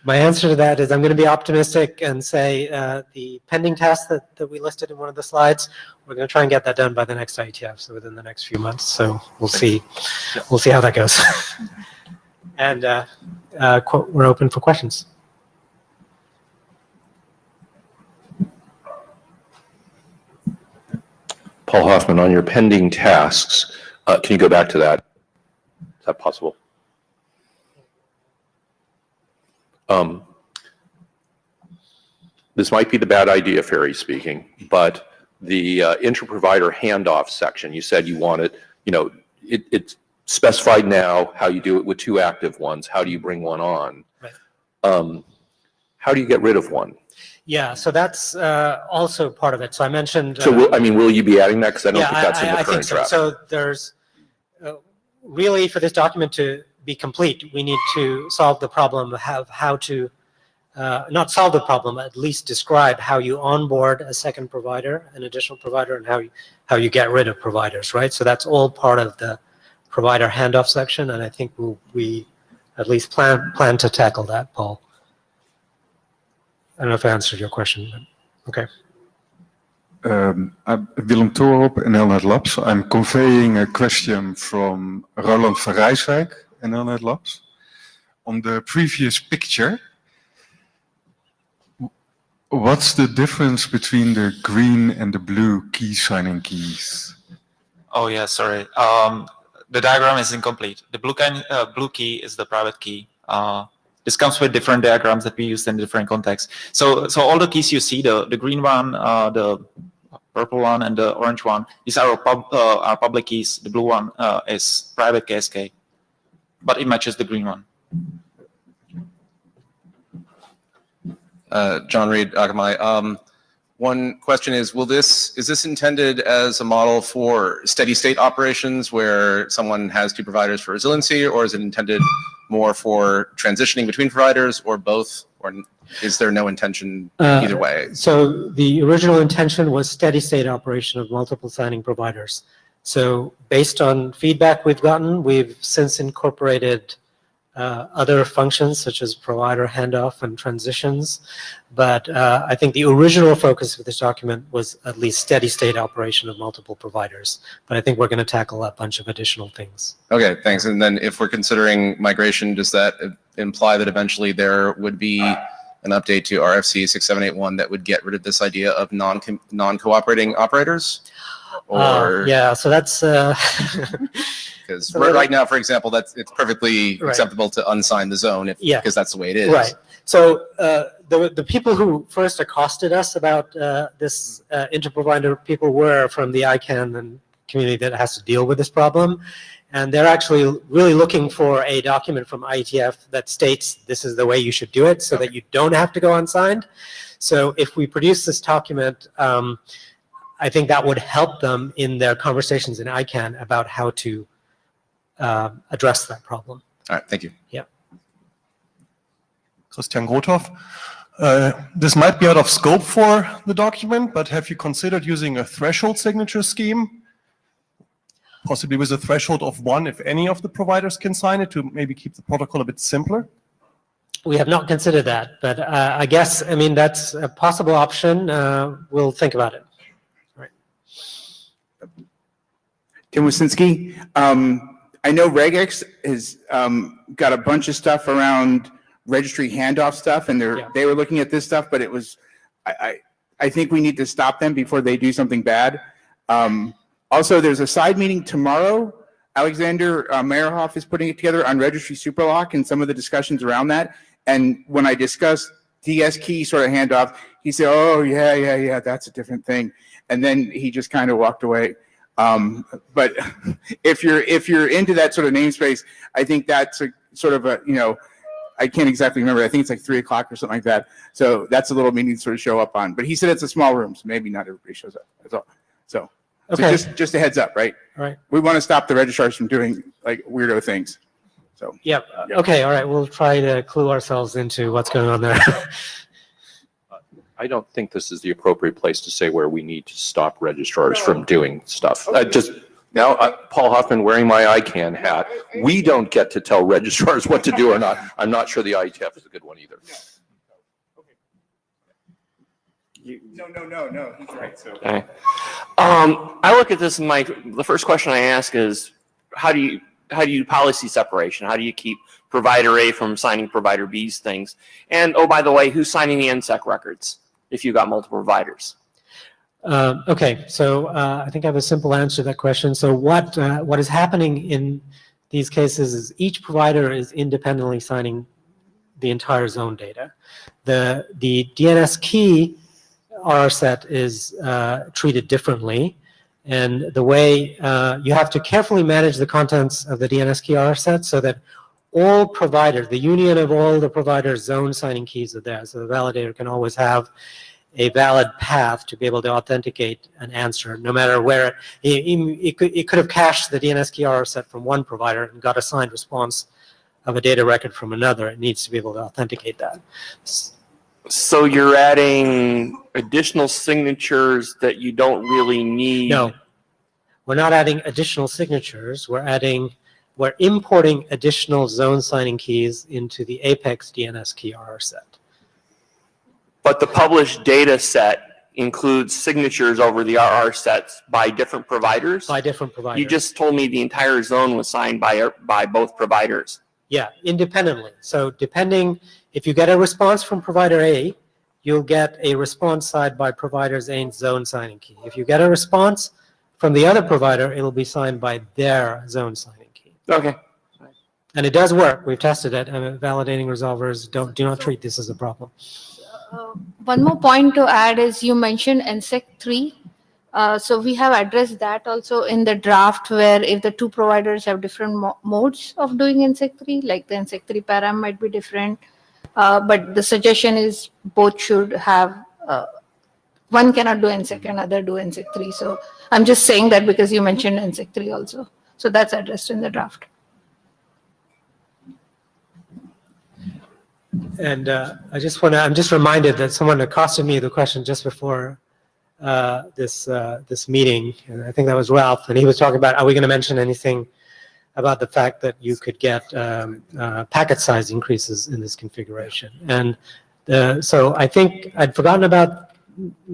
my answer to that is I'm going to be optimistic and say the pending tasks that we listed in one of the slides, we're going to try and get that done by the next IETF, so within the next few months. So we'll see. We'll see how that goes. And we're open for questions. Paul Hoffman, on your pending tasks, can you go back to that? Is that possible? This might be the bad idea, Ferry speaking, but the inter-provider handoff section, you said you want it, it's specified now how you do it with two active ones. How do you bring one on? Right. How do you get rid of one? Yeah, so that's also part of it. So I mentioned. So will you be adding that? Because I don't think that's in the current draft. So there's really, for this document to be complete, we need to solve the problem of how to not solve the problem, at least describe how you onboard a second provider, an additional provider, and how you get rid of providers, right? So that's all part of the provider handoff section, and I think we at least plan to tackle that, Paul. I don't know if I answered your question, but okay. I'm Willem Toorop, NLNet Labs. I'm conveying a question from Roland van Rijswijk, NLNet Labs. On the previous picture, what's the difference between the green and the blue key signing keys? Oh yeah, sorry. The diagram is incomplete. The blue key is the private key. This comes with different diagrams that we use in different contexts. So all the keys you see, the green one, the purple one, and the orange one, these are our public keys. The blue one is private KSK, but it matches the green one. John Reed, Akamai. One question is this intended as a model for steady state operations where someone has two providers for resiliency, or is it intended more for transitioning between providers, or both, or is there no intention either way? So the original intention was steady state operation of multiple signing providers. So based on feedback we've gotten, we've since incorporated other functions such as provider handoff and transitions. But I think the original focus of this document was at least steady state operation of multiple providers. But I think we're going to tackle a bunch of additional things. Okay, thanks. And then if we're considering migration, does that imply that eventually there would be an update to RFC 6781 that would get rid of this idea of non-cooperating operators? Or yeah, so that's because right now, for example, it's perfectly acceptable to unsign the zone because that's the way it is. Right. So the people who first accosted us about this interprovider people were from the ICANN and community that has to deal with this problem. And they're actually really looking for a document from IETF that states this is the way you should do it so that you don't have to go unsigned. So if we produce this document, I think that would help them in their conversations in ICANN about how to address that problem. All right, thank you. Yeah. Christian Grothoff. This might be out of scope for the document, but have you considered using a threshold signature scheme? Possibly with a threshold of 1 if any of the providers can sign it, to maybe keep the protocol a bit simpler? We have not considered that, but I guess, I mean, that's a possible option. We'll think about it. Tim Wasinski. I know regex has got a bunch of stuff around registry handoff stuff, and they were looking at this stuff, but it was, I think we need to stop them before they do something bad. Also, there's a side meeting tomorrow. Alexander Meyerhoff is putting it together on registry superlock and some of the discussions around that. And when I discussed DS key sort of handoff, he said, oh, yeah, that's a different thing. And then he just kind of walked away. But if you're into that sort of namespace, I think that's a sort of a, I can't exactly remember. I think it's like 3 o'clock or something like that. So that's a little meeting to sort of show up on. But he said it's a small room, so maybe not everybody shows up. That's all. So just a heads up, right? Right. We want to stop the registrars from doing like weirdo things. So. Yep. Okay. All right. We'll try to clue ourselves into what's going on there. I don't think this is the appropriate place to say where we need to stop registrars from doing stuff. Paul Hoffman wearing my ICANN hat, we don't get to tell registrars what to do or not. I'm not sure the IETF is a good one either. No. He's right. So. Okay. I look at this and the first question I ask is, how do you do policy separation? How do you keep provider A from signing provider B's things? And oh, by the way, who's signing the NSEC records if you've got multiple providers? Okay, so I think I have a simple answer to that question. So what is happening in these cases is each provider is independently signing the entire zone data. The DNS key RR set is treated differently, and the way you have to carefully manage the contents of the DNS key RR set so that all providers, the union of all the providers' zone signing keys are there, so the validator can always have a valid path to be able to authenticate an answer, no matter where it could have cached the DNS key RR set from one provider and got a signed response of a data record from another. It needs to be able to authenticate that. So you're adding additional signatures that you don't really need? No, we're not adding additional signatures. We're importing additional zone signing keys into the Apex DNS key RR set. But the published data set includes signatures over the RR sets by different providers? By different providers. You just told me the entire zone was signed by both providers. Yeah, independently. So depending, if you get a response from provider A, you'll get a response signed by provider's own zone signing key. If you get a response from the other provider, it'll be signed by their zone signing key. Okay. And it does work. We've tested it, and validating resolvers do not treat this as a problem. One more point to add is you mentioned NSEC 3. So we have addressed that also in the draft, where if the two providers have different modes of doing NSEC 3, like the NSEC 3 param might be different. But the suggestion is both should have, one cannot do NSEC and other do NSEC 3. So I'm just saying that because you mentioned NSEC 3 also. So that's addressed in the draft. And I'm just reminded that someone accosted me the question just before this meeting, and I think that was Ralph, and he was talking about, are we going to mention anything about the fact that you could get packet size increases in this configuration? And so I think I'd forgotten about,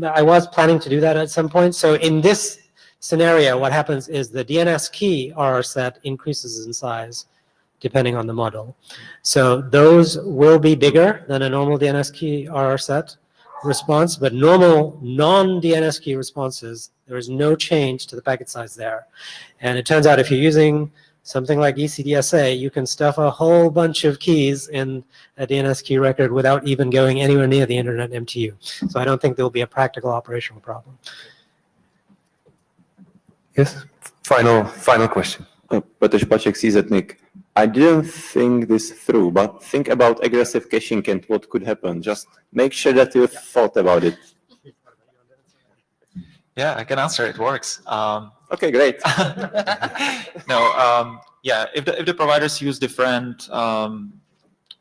I was planning to do that at some point. So in this scenario, what happens is the DNS key RR set increases in size depending on the model. So those will be bigger than a normal DNS key RR set response, but normal non-DNS key responses, there is no change to the packet size there. And it turns out if you're using something like ECDSA, you can stuff a whole bunch of keys in a DNS key record without even going anywhere near the internet MTU. So I don't think there will be a practical operational problem. Yes, final question. Patrick CZNIC. I didn't think this through, but think about aggressive caching and what could happen. Just make sure that you've thought about it. Yeah, I can answer. It works. Okay, great. No, yeah, if the providers use different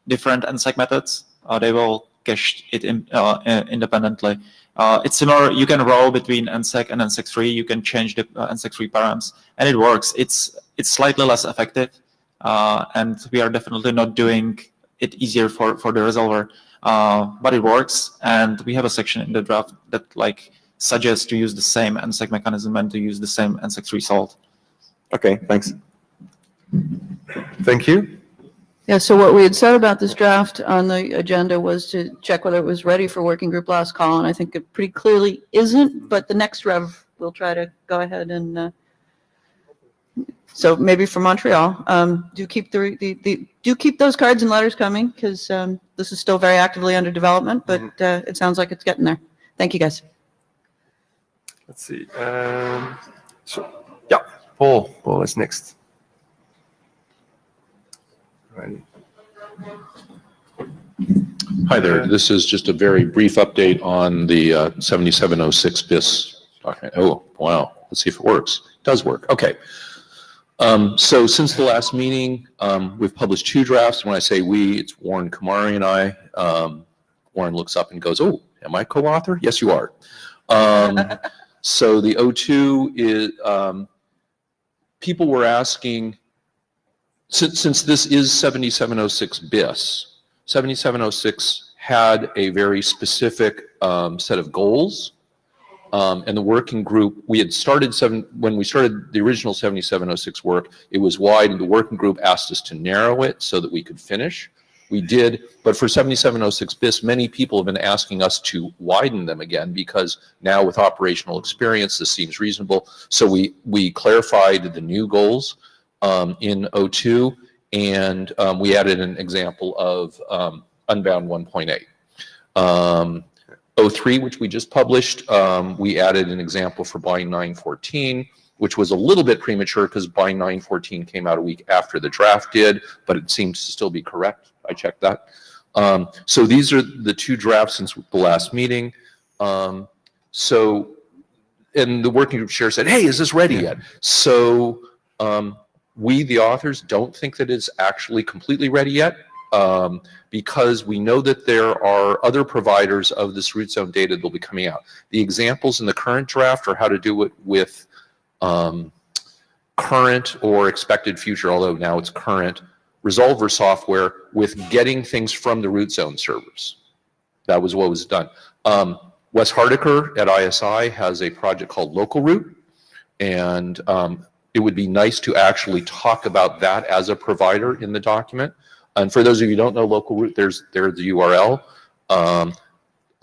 NSEC methods, they will cache it independently. It's similar. You can roll between NSEC and NSEC 3. You can change the NSEC 3 params, and it works. It's slightly less effective, and we are definitely not doing it easier for the resolver, but it works. And we have a section in the draft that suggests to use the same NSEC mechanism and to use the same NSEC 3 salt. Okay, thanks. Thank you. Yeah, so what we had said about this draft on the agenda was to check whether it was ready for working group last call, and I think it pretty clearly isn't, but the next rev we'll try to go ahead and so maybe for Montreal, do keep do keep those cards and letters coming, because this is still very actively under development, but it sounds like it's getting there. Thank you, guys. Let's see. Yeah, Paul is next. Right. Hi there. This is just a very brief update on the 7706 BIS document. Oh, wow. Let's see if it works. It does work. Okay. So since the last meeting, we've published 2 drafts. When I say we, it's Warren Kamari and I. Warren looks up and goes, "Oh, am I co-author?" Yes, you are. So the O2 is, people were asking, since this is 7706 BIS, 7706 had a very specific set of goals, and the working group, we had started, when we started the original 7706 work, it was wide, and the working group asked us to narrow it so that we could finish. We did, but for 7706 BIS, many people have been asking us to widen them again, because now with operational experience, this seems reasonable. So we clarified the new goals in O2, and we added an example of Unbound 1.8. O3, which we just published, we added an example for Bind 914, which was a little bit premature because Bind 914 came out a week after the draft did, but it seems to still be correct. I checked that. So these are the 2 drafts since the last meeting. So, and the working group chair said, "Hey, is this ready yet?" So we, the authors, don't think that it's actually completely ready yet, because we know that there are other providers of this root zone data that will be coming out. The examples in the current draft are how to do it with current or expected future, although now it's current, resolver software with getting things from the root zone servers. That was what was done. Wes Hardiker at ISI has a project called Local Route, and it would be nice to actually talk about that as a provider in the document. And for those of you who don't know Local Route, there's the URL.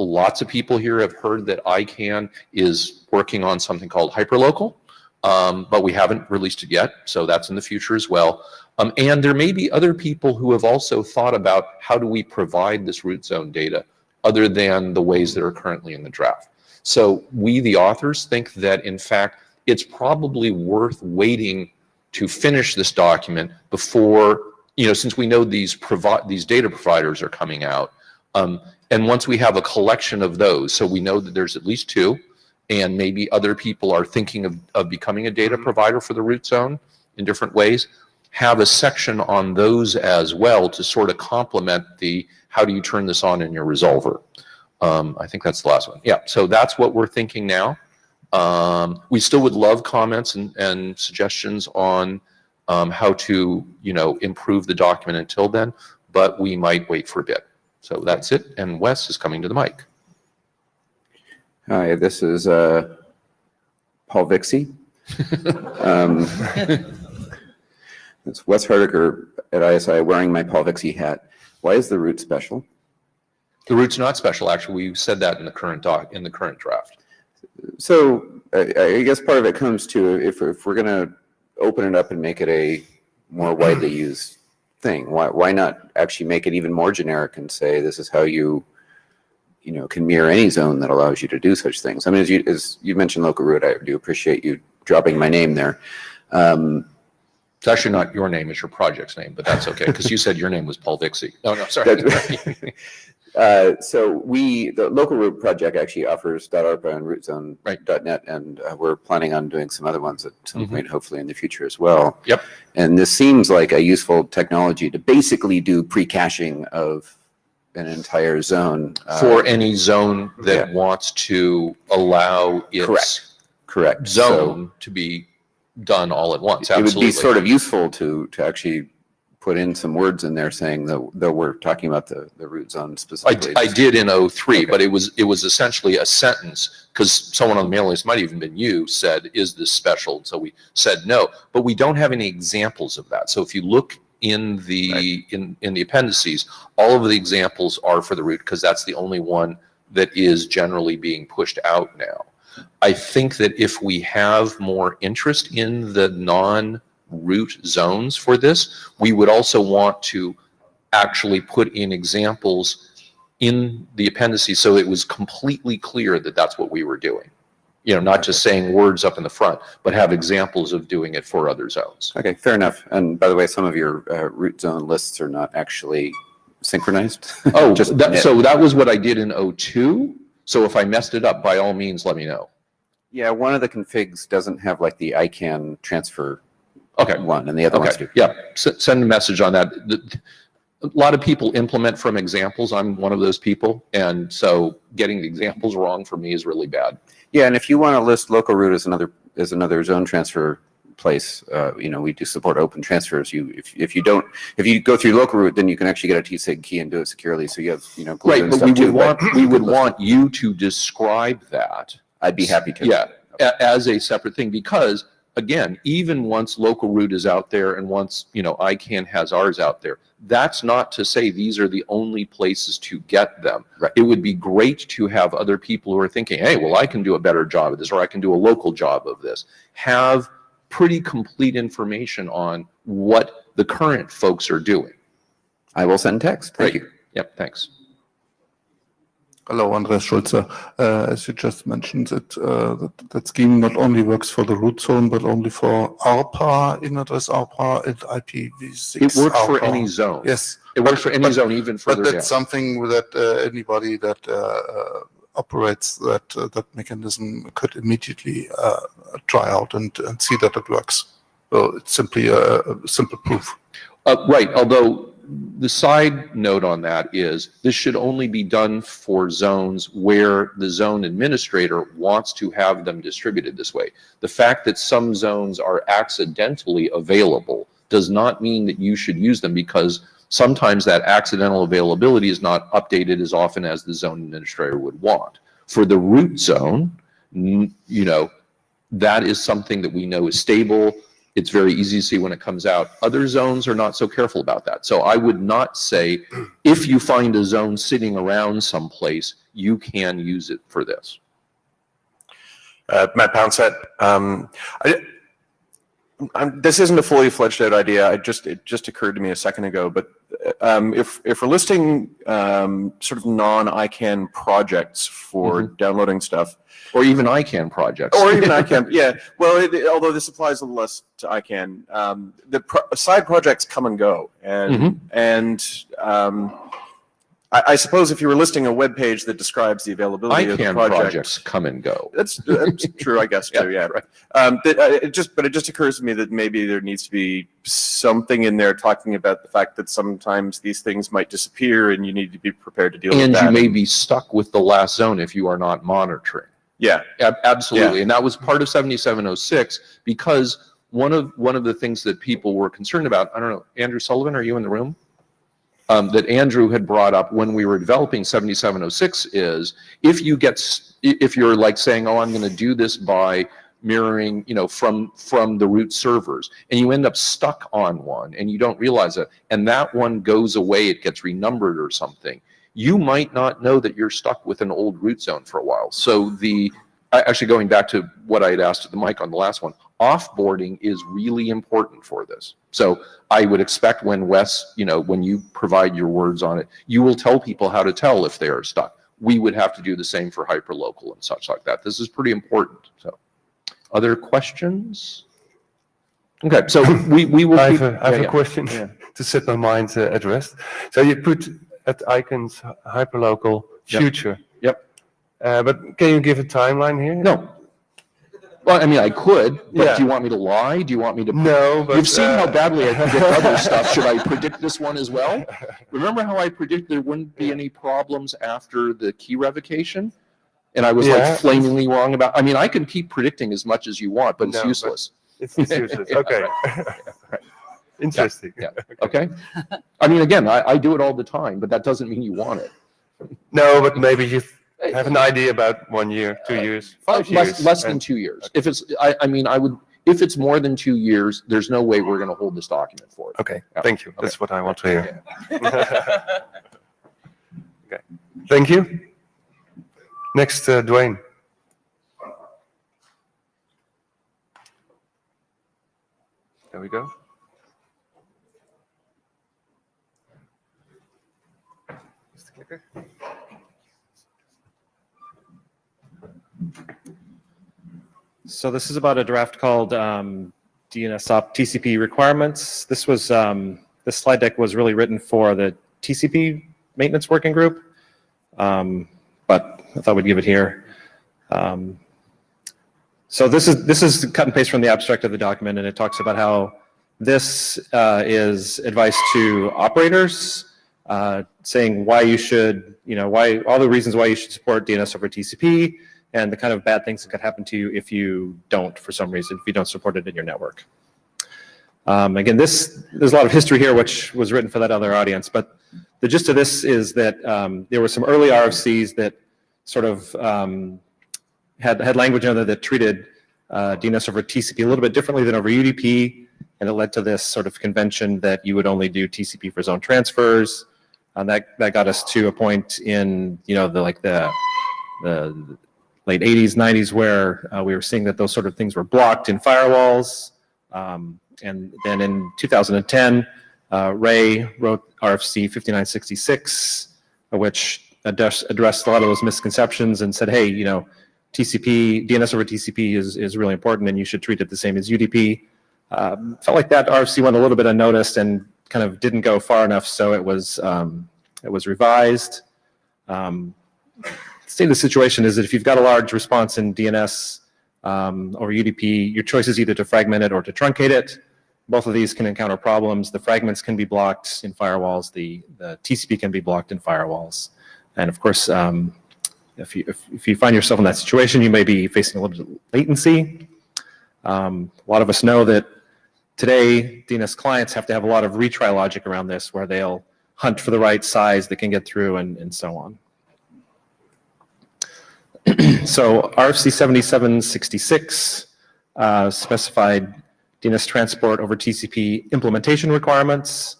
Lots of people here have heard that ICANN is working on something called Hyperlocal, but we haven't released it yet, so that's in the future as well. And there may be other people who have also thought about how do we provide this root zone data other than the ways that are currently in the draft. So we, the authors, think that in fact it's probably worth waiting to finish this document before, since we know these data providers are coming out. And once we have a collection of those, so we know that there's at least 2, and maybe other people are thinking of becoming a data provider for the root zone in different ways, have a section on those as well to sort of complement the how do you turn this on in your resolver. I think that's the last one. Yeah, so that's what we're thinking now. We still would love comments and suggestions on how to, improve the document until then, but we might wait for a bit. So that's it, and Wes is coming to the mic. Hi, this is Paul Vixie. It's Wes Hardiker at ISI wearing my Paul Vixie hat. Why is the root special? The root's not special, actually. We said that in the current draft. So I guess part of it comes to if we're going to open it up and make it a more widely used thing, why not actually make it even more generic and say this is how you can mirror any zone that allows you to do such things. I mean, as you mentioned Local Route, I do appreciate you dropping my name there. It's actually not your name, it's your project's name, but that's okay, because you said your name was Paul Vixie. No, sorry. So the Local Route project actually offers .arpa and rootzone.net, and we're planning on doing some other ones at some point, hopefully in the future as well. Yep. And this seems like a useful technology to basically do pre-caching of an entire zone. For any zone that wants to allow its correct zone to be done all at once. It would Absolutely. be sort of useful to actually put in some words in there saying that we're talking about the root zone specifically. I did in 03, but it was essentially a sentence, because someone on the mailing list, might have even been you, said, is this special? So we said no, but we don't have any examples of that. So if you look in the in the appendices, all of the examples are for the root, because that's the only one that is generally being pushed out now. I think that if we have more interest in the non-root zones for this, we would also want to actually put in examples in the appendices so it was completely clear that that's what we were doing. Not just saying words up in the front, but have examples of doing it for other zones. Okay, fair enough. And by the way, some of your root zone lists are not actually synchronized. Oh, so that was what I did in 02. So if I messed it up, by all means, let me know. Yeah, one of the configs doesn't have like the ICANN transfer one, and the other ones do. Yeah, send a message on that. A lot of people implement from examples. I'm one of those people, and so getting the examples wrong for me is really bad. Yeah, and if you want to list Local Route as another zone transfer place, we do support open transfers. If you go through Local Route, then you can actually get a TSIG key and do it securely. So you have glue right, and but stuff we would want you to describe that. I'd be happy to. Yeah, as a separate thing, because again, even once Local Route is out there and once ICANN has ours out there, that's not to say these are the only places to get them. Right. It would be great to have other people who are thinking, hey, well, I can do a better job of this, or I can do a local job of this. Have pretty complete information on what the current folks are doing. I will send text. Thank you. Yep, thanks. Hello, Andreas Schulze. As you just mentioned, that scheme not only works for the root zone, but only for ARPA, in-address ARPA, and IPv6 It works ARPA. for any zone. Yes. It works for any zone, even further But down. that's something that anybody that operates that mechanism could immediately try out and see that it works. So it's simply a simple proof. Right, although the side note on that is this should only be done for zones where the zone administrator wants to have them distributed this way. The fact that some zones are accidentally available does not mean that you should use them, because sometimes that accidental availability is not updated as often as the zone administrator would want. For the root zone, you know, that is something that we know is stable. It's very easy to see when it comes out. Other zones are not so careful about that. So I would not say if you find a zone sitting around someplace, you can use it for this. Matt Poundset. This isn't a fully fledged out idea. It just occurred to me a second ago. But if we're listing sort of non-ICANN projects for downloading stuff, or even ICANN projects, or even ICANN, yeah. Well, although this applies a little less to ICANN, the side projects come and go, and I suppose if you were listing a web page that describes the availability of the ICANN project, projects come and go. That's true, I guess, too, yeah. Right. It just occurs to me that maybe there needs to be something in there talking about the fact that sometimes these things might disappear and you need to be prepared to deal with that. And you may be stuck with the last zone if you are not monitoring. Yeah. Absolutely. Yeah. And that was part of 7706 because one of the things that people were concerned about, I don't know, Andrew Sullivan, are you in the room? That Andrew had brought up when we were developing 7706 is if you're like saying, oh, I'm going to do this by mirroring, you know, from the root servers, and you end up stuck on one and you don't realize it, and that one goes away, it gets renumbered or something, you might not know that you're stuck with an old root zone for a while. So actually going back to what I had asked at the mic on the last one, offboarding is really important for this. So I would expect when Wes, you know, when you provide your words on it, you will tell people how to tell if they are stuck. We would have to do the same for hyperlocal and such like that. This is pretty important. So other questions? Okay, so we will. I have a question to set my mind at rest. So you put at icons hyperlocal future. Yep. But can you give a timeline here? No. Well, I mean, I could, but do you want me to lie? Do you want me to? No, but... You've seen how badly I predict other stuff. Should I predict this one as well? Remember how I predicted there wouldn't be any problems after the key revocation? And I was like flamingly wrong about, I mean, I can keep predicting as much as you want, but it's useless. It's useless. Okay. Right. Interesting. Yeah. Okay. I mean, again, I do it all the time, but that doesn't mean you want it. No, but maybe you have an idea about 1 year, 2 years, 5 years. Less than 2 years. Okay. If it's, I mean, I would, if it's more than 2 years, there's no way we're going to hold this document for it. Okay. Thank you. That's what I want to hear. Okay. Thank you. Next, Dwayne. There we go. Just the clicker. So this is about a draft called DNSOP TCP requirements. This was this slide deck was really written for the TCP maintenance working group, but I thought we'd give it here. So this is cut and paste from the abstract of the document, and it talks about how this is advice to operators, saying why you should, why all the reasons why you should support DNS over TCP, and the kind of bad things that could happen to you if you don't, for some reason, if you don't support it in your network. Again, there's a lot of history here, which was written for that other audience, but the gist of this is that there were some early RFCs that sort of had language in there that treated DNS over TCP a little bit differently than over UDP, and it led to this sort of convention that you would only do TCP for zone transfers, and that got us to a point in the late 80s, 90s, where we were seeing that those sort of things were blocked in firewalls. And then in 2010, Ray wrote RFC 5966, which addressed a lot of those misconceptions and said, hey, TCP, DNS over TCP is really important, and you should treat it the same as UDP. Felt like that RFC went a little bit unnoticed and kind of didn't go far enough, so it was revised. State of the situation is that if you've got a large response in DNS or UDP, your choice is either to fragment it or to truncate it. Both of these can encounter problems. The fragments can be blocked in firewalls. The TCP can be blocked in firewalls. And of course, if you find yourself in that situation, you may be facing a little bit of latency. A lot of us know that today DNS clients have to have a lot of retry logic around this, where they'll hunt for the right size that can get through and so on. So RFC 7766 specified DNS transport over TCP implementation requirements,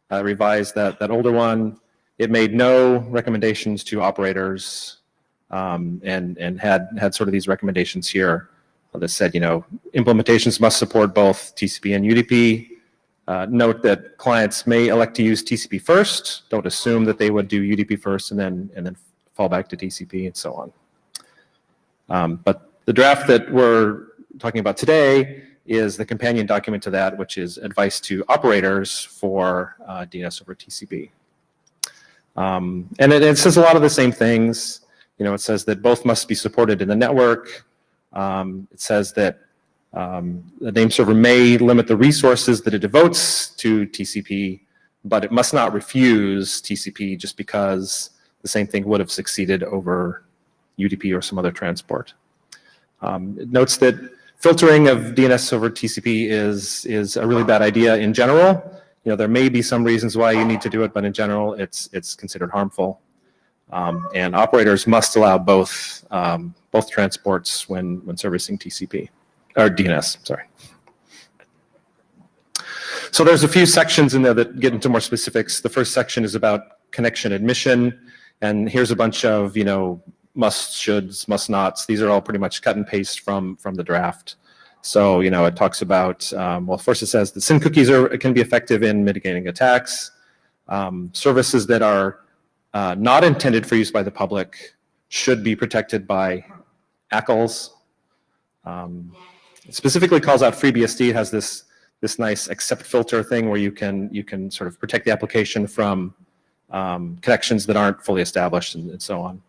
revised that older one. It made no recommendations to operators and had sort of these recommendations here that said, implementations must support both TCP and UDP. Note that clients may elect to use TCP first. Don't assume that they would do UDP first and then fall back to TCP and so on. But the draft that we're talking about today is the companion document to that, which is advice to operators for DNS over TCP. And it says a lot of the same things. It says that both must be supported in the network. It says that the name server may limit the resources that it devotes to TCP, but it must not refuse TCP just because the same thing would have succeeded over UDP or some other transport. It notes that filtering of DNS over TCP is a really bad idea in general. There may be some reasons why you need to do it, but in general, it's considered harmful. And operators must allow both transports when servicing TCP or DNS. Sorry. So there's a few sections in there that get into more specifics. The first section is about connection admission, and here's a bunch of must, shoulds, must nots. These are all pretty much cut and paste from the draft. So it talks about well, first it says the SYN cookies can be effective in mitigating attacks. Services that are not intended for use by the public should be protected by ACLs. It specifically calls out FreeBSD. It has this nice accept filter thing where you can sort of protect the application from connections that aren't fully established and so on.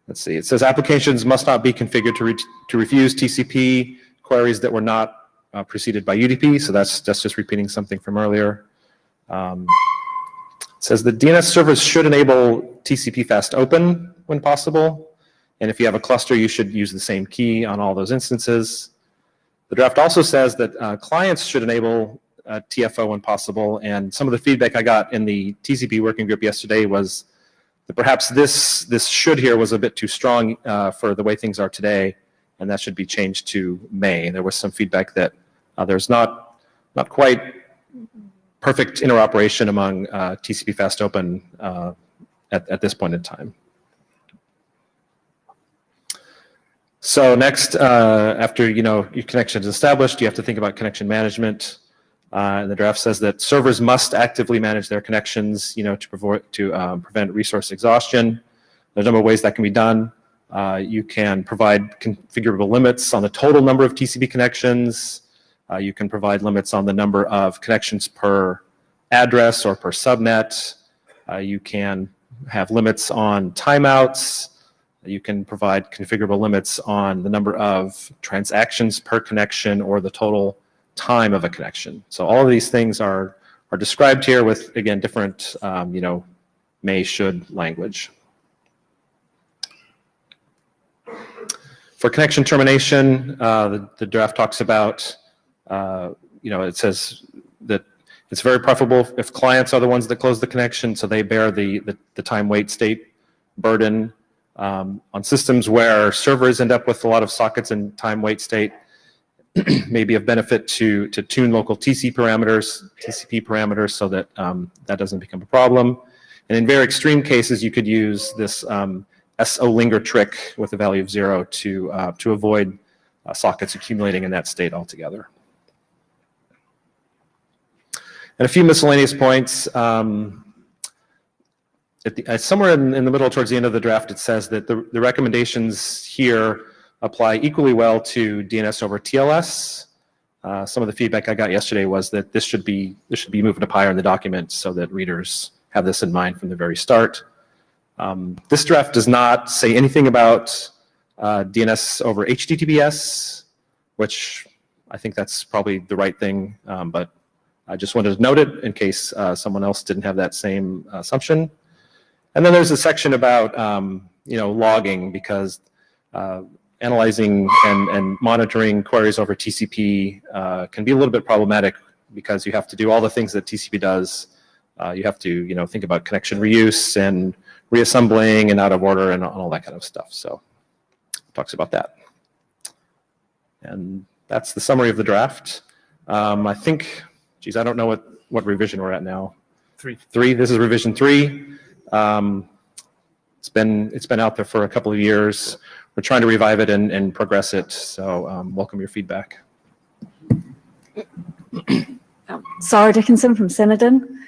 Let's see. It says applications must not be configured to refuse TCP queries that were not preceded by UDP. So that's just repeating something from earlier. It says the DNS servers should enable TCP fast open when possible. And if you have a cluster, you should use the same key on all those instances. The draft also says that clients should enable TFO when possible. And some of the feedback I got in the TCP working group yesterday was that perhaps this should here was a bit too strong for the way things are today, and that should be changed to may. There was some feedback that there's not quite perfect interoperation among TCP fast open at this point in time. So next, after your connection is established, you have to think about connection management. And the draft says that servers must actively manage their connections, to prevent resource exhaustion. There's a number of ways that can be done. You can provide configurable limits on the total number of TCP connections. You can provide limits on the number of connections per address or per subnet. You can have limits on timeouts. You can provide configurable limits on the number of transactions per connection or the total time of a connection. So all of these things are described here with, again, different, may, should language. For connection termination, the draft talks about, it says that it's very preferable if clients are the ones that close the connection, so they bear the time wait state burden. On systems where servers end up with a lot of sockets in time wait state, maybe of benefit to tune local TCP parameters so that that doesn't become a problem. And in very extreme cases, you could use this SO linger trick with a value of 0 to avoid sockets accumulating in that state altogether. And a few miscellaneous points. Somewhere in the middle towards the end of the draft, it says that the recommendations here apply equally well to DNS over TLS. Some of the feedback I got yesterday was that this should be moved up higher in the document so that readers have this in mind from the very start. This draft does not say anything about DNS over HTTPS, which I think that's probably the right thing, but I just wanted to note it in case someone else didn't have that same assumption. And then there's a section about logging, because analyzing and monitoring queries over TCP can be a little bit problematic because you have to do all the things that TCP does You have to, think about connection reuse and reassembling and out of order and all that kind of stuff. So it talks about that. And that's the summary of the draft. I think, geez, I don't know what revision we're at now. 3. This is revision 3. It's been out there for a couple of years. We're trying to revive it and progress it. So welcome your feedback. Sarah Dickinson from Synodon.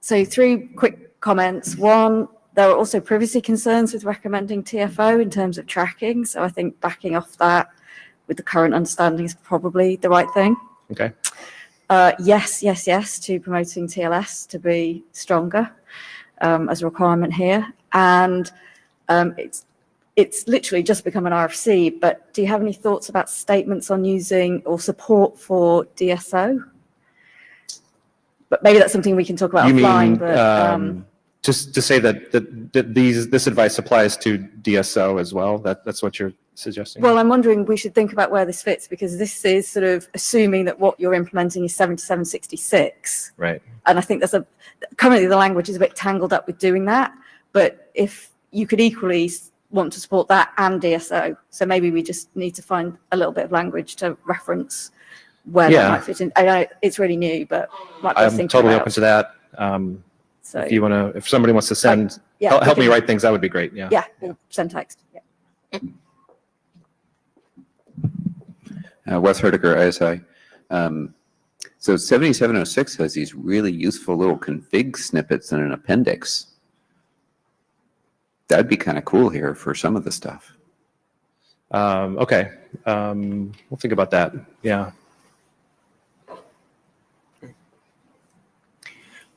So 3 quick comments. One, there are also privacy concerns with recommending TFO in terms of tracking. So I think backing off that with the current understanding is probably the right thing. Okay. Yes to promoting TLS to be stronger as a requirement here. And it's literally just become an RFC, but do you have any thoughts about statements on using or support for DSO? But maybe that's something we can talk about You offline. mean But just to say that this advice applies to DSO as well? That's what you're suggesting? well, I'm wondering we should think about where this fits, because this is sort of assuming that what you're implementing is 7766. Right. And I think currently the language is a bit tangled up with doing that. But if you could equally want to support that and DSO, so maybe we just need to find a little bit of language to reference where that might fit in. I know it's really new, but might be I'm thinking totally about. open to that. So If somebody wants to send, yeah, help me we can- write things, that would be great. Yeah. Yeah, we'll send text. Yeah. Wes Herdiger, ISI. So 7706 has these really useful little config snippets in an appendix. That'd be kind of cool here for some of the stuff. Okay. We'll think about that. Yeah.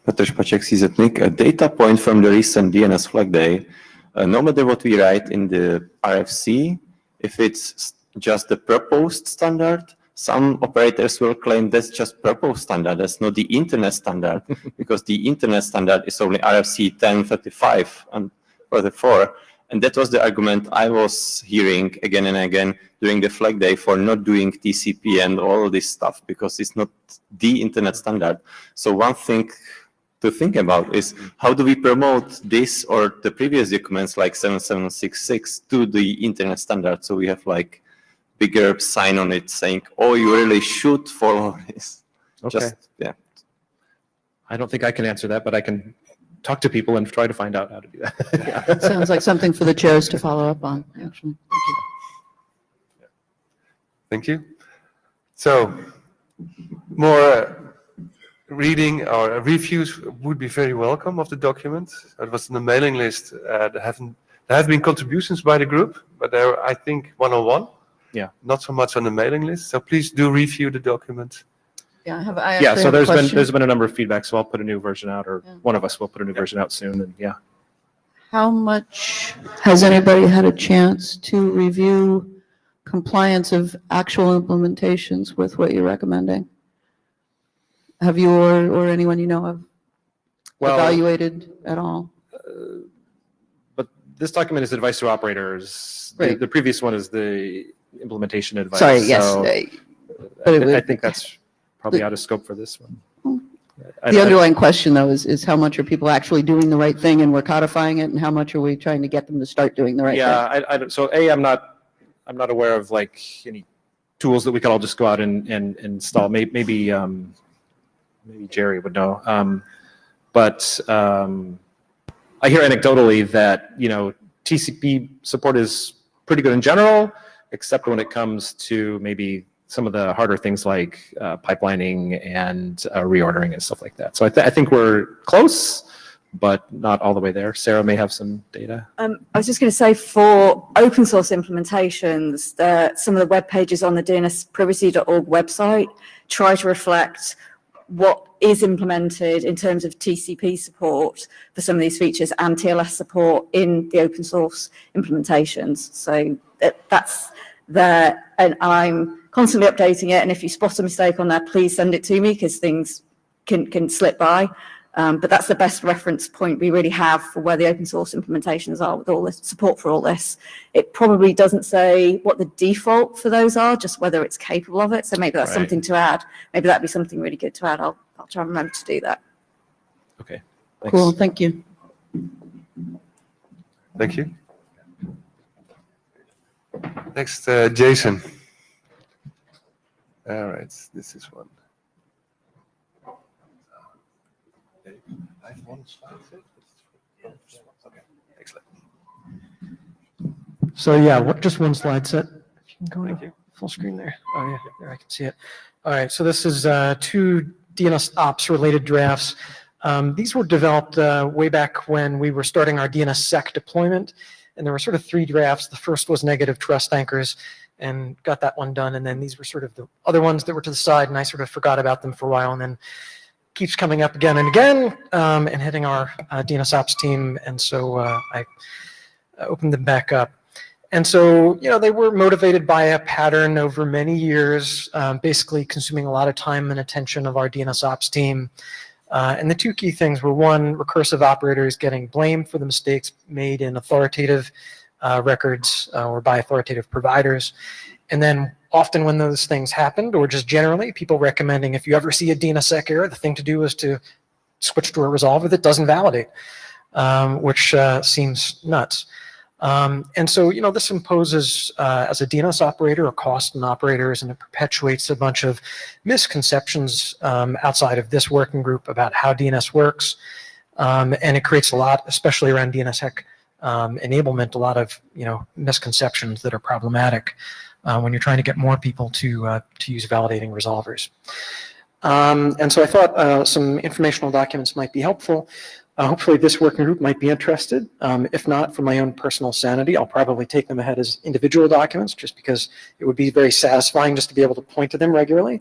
Petr Špaček sees it, Nick, a data point from the recent DNS flag day. No matter what we write in the RFC, if it's just the proposed standard, some operators will claim that's just proposed standard, that's not the internet standard, because the internet standard is only RFC 1035 and 44. And that was the argument I was hearing again and again during the flag day for not doing TCP and all this stuff, because it's not the internet standard. So one thing to think about is how do we promote this or the previous documents like 7766 to the internet standard, so we have like bigger sign on it saying, oh, you really should follow this. Okay. I don't think I can answer that, but I can talk to people and try to find out how to do that. Yeah. Sounds like something for the chairs to follow up on, actually. Thank you. So, more reading or reviews would be very welcome of the document. It was on the mailing list. There have been contributions by the group, but there are, I think, 101. Yeah. Not so much on the mailing list. So please do review the document. Yeah, So there's been a number of feedback. So I'll put a new version out, or one of us will put a new version out soon. And yeah. How much has anybody had a chance to review compliance of actual implementations with what you're recommending? Have you or anyone you know of evaluated at all? But this document is advice to operators. Right. The previous one is the implementation advice. Sorry, yes. So I think that's probably out of scope for this one. The underlying question, though, is how much are people actually doing the right thing and we're codifying it, and how much are we trying to get them to start doing the right thing? Yeah, so I'm not aware of like any tools that we could all just go out and install. Maybe Jerry would know. But I hear anecdotally that TCP support is pretty good in general, except when it comes to maybe some of the harder things like pipelining and reordering and stuff like that. So I think we're close, but not all the way there. Sarah may have some data. I was just going to say, for open source implementations, some of the web pages on the dnsprivacy.org website try to reflect what is implemented in terms of TCP support for some of these features and TLS support in the open source implementations. So that's there, and I'm constantly updating it. And if you spot a mistake on there, please send it to me, because things can slip by. But that's the best reference point we really have for where the open source implementations are with all this support for all this. It probably doesn't say what the default for those are, just whether it's capable of it. So maybe that's something to add. Maybe that'd be something really good to add. I'll try and remember to do that. Okay. Cool, thank you. Thank you. Next, Jason. All right, this is one. I have one slide set. Okay, excellent. So yeah, just one slide set. If you can go to full screen there. Oh yeah, there I can see it. All right, so this is two DNS ops related drafts. These were developed way back when we were starting our DNSSEC deployment, and there were sort of three drafts. The first was negative trust anchors, and got that one done, and then these were sort of the other ones that were to the side, and I sort of forgot about them for a while, and then keeps coming up again and again, and hitting our DNS ops team, and so I opened them back up. And so, you know, they were motivated by a pattern over many years, basically consuming a lot of time and attention of our DNS ops team. And the two key things were, one, recursive operators getting blamed for the mistakes made in authoritative records or by authoritative providers. And then often when those things happened, or just generally, people recommending if you ever see a DNSSEC error, the thing to do is to switch to a resolver that doesn't validate, which seems nuts. And so, you know, this imposes, as a DNS operator, a cost on operators, and it perpetuates a bunch of misconceptions outside of this working group about how DNS works. And it creates a lot, especially around DNSSEC enablement, a lot of, you know, misconceptions that are problematic when you're trying to get more people to use validating resolvers. And so I thought some informational documents might be helpful. Hopefully this working group might be interested. If not, for my own personal sanity, I'll probably take them ahead as individual documents, just because it would be very satisfying just to be able to point to them regularly.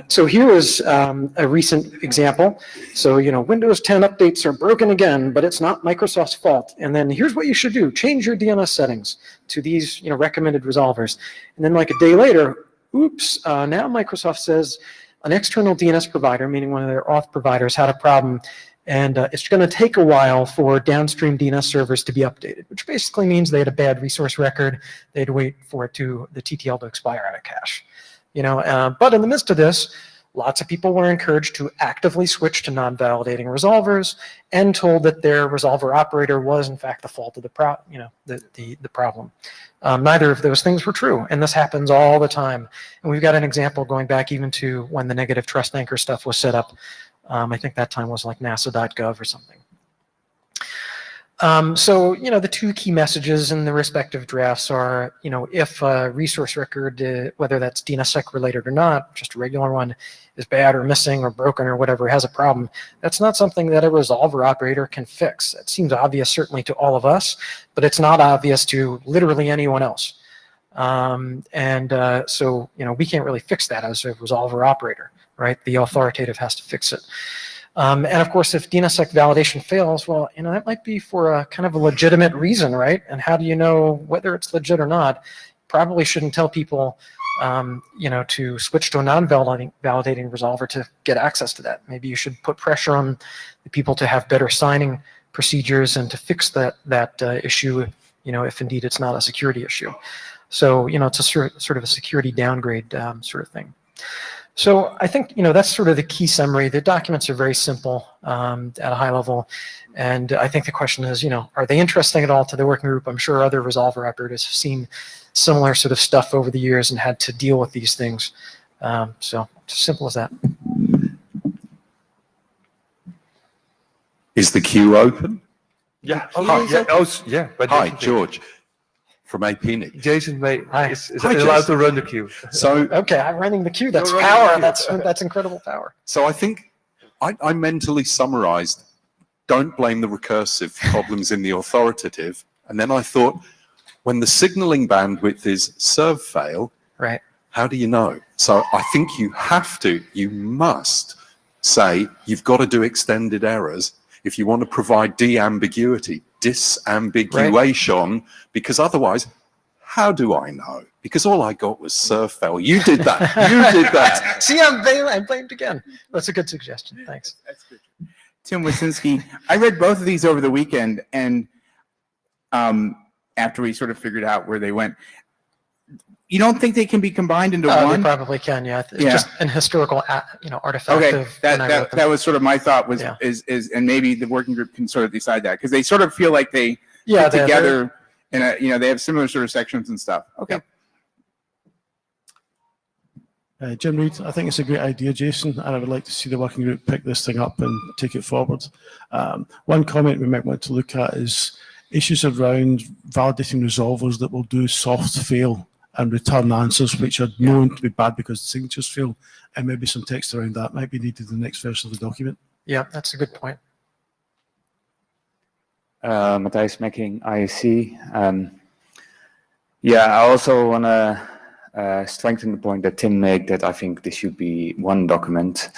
So here is a recent example. So, you know, Windows 10 updates are broken again, but it's not Microsoft's fault. And then here's what you should do. Change your DNS settings to these, you know, recommended resolvers. And then like a day later, oops, now Microsoft says an external DNS provider, meaning one of their auth providers, had a problem. And it's going to take a while for downstream DNS servers to be updated, which basically means they had a bad resource record. They had to wait for the TTL to expire out of cache. You know, but in the midst of this, lots of people were encouraged to actively switch to non-validating resolvers, and told that their resolver operator was in fact the fault of the problem. Neither of those things were true, and this happens all the time. And we've got an example going back even to when the negative trust anchor stuff was set up. I think that time was like nasa.gov or something. So, you know, the two key messages in the respective drafts are, you know, if a resource record, whether that's DNSSEC related or not, just a regular one, is bad or missing or broken or whatever, has a problem, that's not something that a resolver operator can fix. It seems obvious certainly to all of us, but it's not obvious to literally anyone else. So, you know, we can't really fix that as a resolver operator, right? The authoritative has to fix it. And of course, if DNSSEC validation fails, well, you know, that might be for a kind of a legitimate reason, right? And how do you know whether it's legit or not? Probably shouldn't tell people, you know, to switch to a non-validating resolver to get access to that. Maybe you should put pressure on the people to have better signing procedures and to fix that issue, you know, if indeed it's not a security issue. So, you know, it's a sort of a security downgrade sort of thing. So I think, you know, that's sort of the key summary. The documents are very simple at a high level. And I think the question is, you know, are they interesting at all to the working group? I'm sure other resolver operators have seen similar sort of stuff over the years and had to deal with these things. So it's as simple as that. Is the queue open? Yeah. Hi, But hi, George from APNIC. Jason is allowed to run the queue. So okay, I'm running the queue. That's power. That's incredible power. So I think I mentally summarized, don't blame the recursive problems in the authoritative. And then I thought, when the signaling bandwidth is serve fail, right? How do you know? So I think you must say you've got to do extended errors if you want to provide disambiguation, because otherwise, how do I know? Because all I got was serve fail. You did that. You did that. See, I'm blamed again. That's a good suggestion. Thanks. That's good. Tim Wasinski, I read both of these over the weekend, and after we sort of figured out where they went, You don't think they can be combined into They one? probably can, yeah. It's Yeah. just an historical, artifact Okay, of when I wrote them. that was sort of my thought was, Yeah. and maybe the working group can sort of decide that, because they sort of feel like they Yeah, fit together in a, they have similar sort of sections and stuff. Okay. Jim Reed, I think it's a great idea, Jason, and I would like to see the working group pick this thing up and take it forward. One comment we might want to look at is issues around validating resolvers that will do soft fail and return answers which are known to be bad because the signatures fail, and maybe some text around that might be needed in the next version of the document. Yeah, that's a good point. Matthijs Mekking, IEC. Yeah, I also want to strengthen the point that Tim made, that I think this should be one document.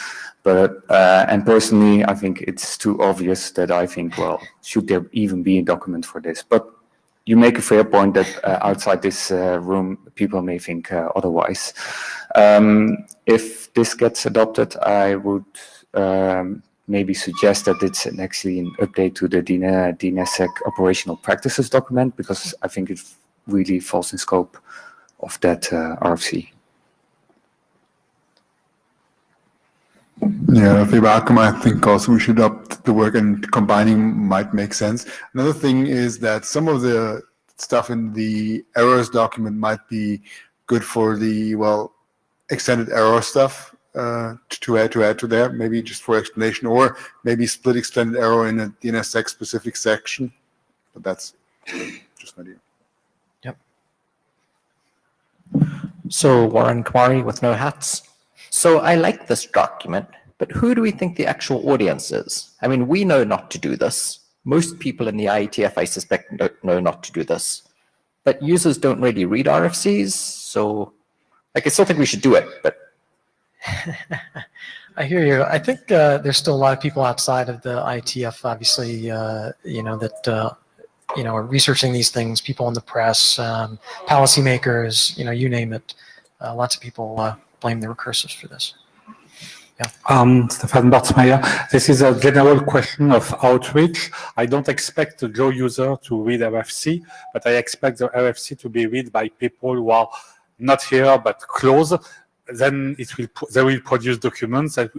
But and personally, I think it's too obvious that I think, well, should there even be a document for this? But you make a fair point that outside this room, people may think otherwise. If this gets adopted, I would maybe suggest that it's actually an update to the DNSSEC operational practices document, because I think it really falls in scope of that RFC. Yeah, if we welcome, I think also we should up the work, and combining might make sense. Another thing is that some of the stuff in the errors document might be good for the, well, extended error stuff to add to there, maybe just for explanation, or maybe split extended error in a DNSSEC specific section. But that's just an idea. Yep. So Warren Kumari with no hats. So I like this document, but who do we think the actual audience is? I mean, we know not to do this. Most people in the IETF, I suspect, know not to do this. But users don't really read RFCs, so like, I still think we should do it, but. I hear you. I think there's still a lot of people outside of the IETF, obviously, that are researching these things, people in the press, policymakers, you name it. Lots of people blame the recursors for this. Yeah. Stefan Bartsmeyer. This is a general question of outreach. I don't expect the Go user to read RFC, but I expect the RFC to be read by people who are not here but close. Then they will produce documents that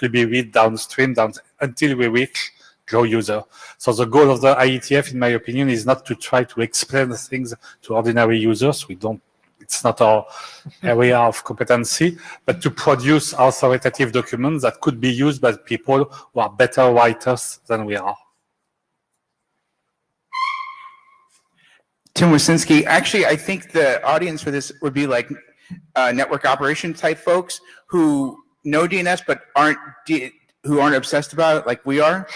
will be read downstream until we reach Go user. So the goal of the IETF, in my opinion, is not to try to explain things to ordinary users. It's not our area of competency, but to produce authoritative documents that could be used by people who are better writers than we are. Tim Wasinski, actually, I think the audience for this would be like network operation type folks who know DNS but aren't obsessed about it like we are.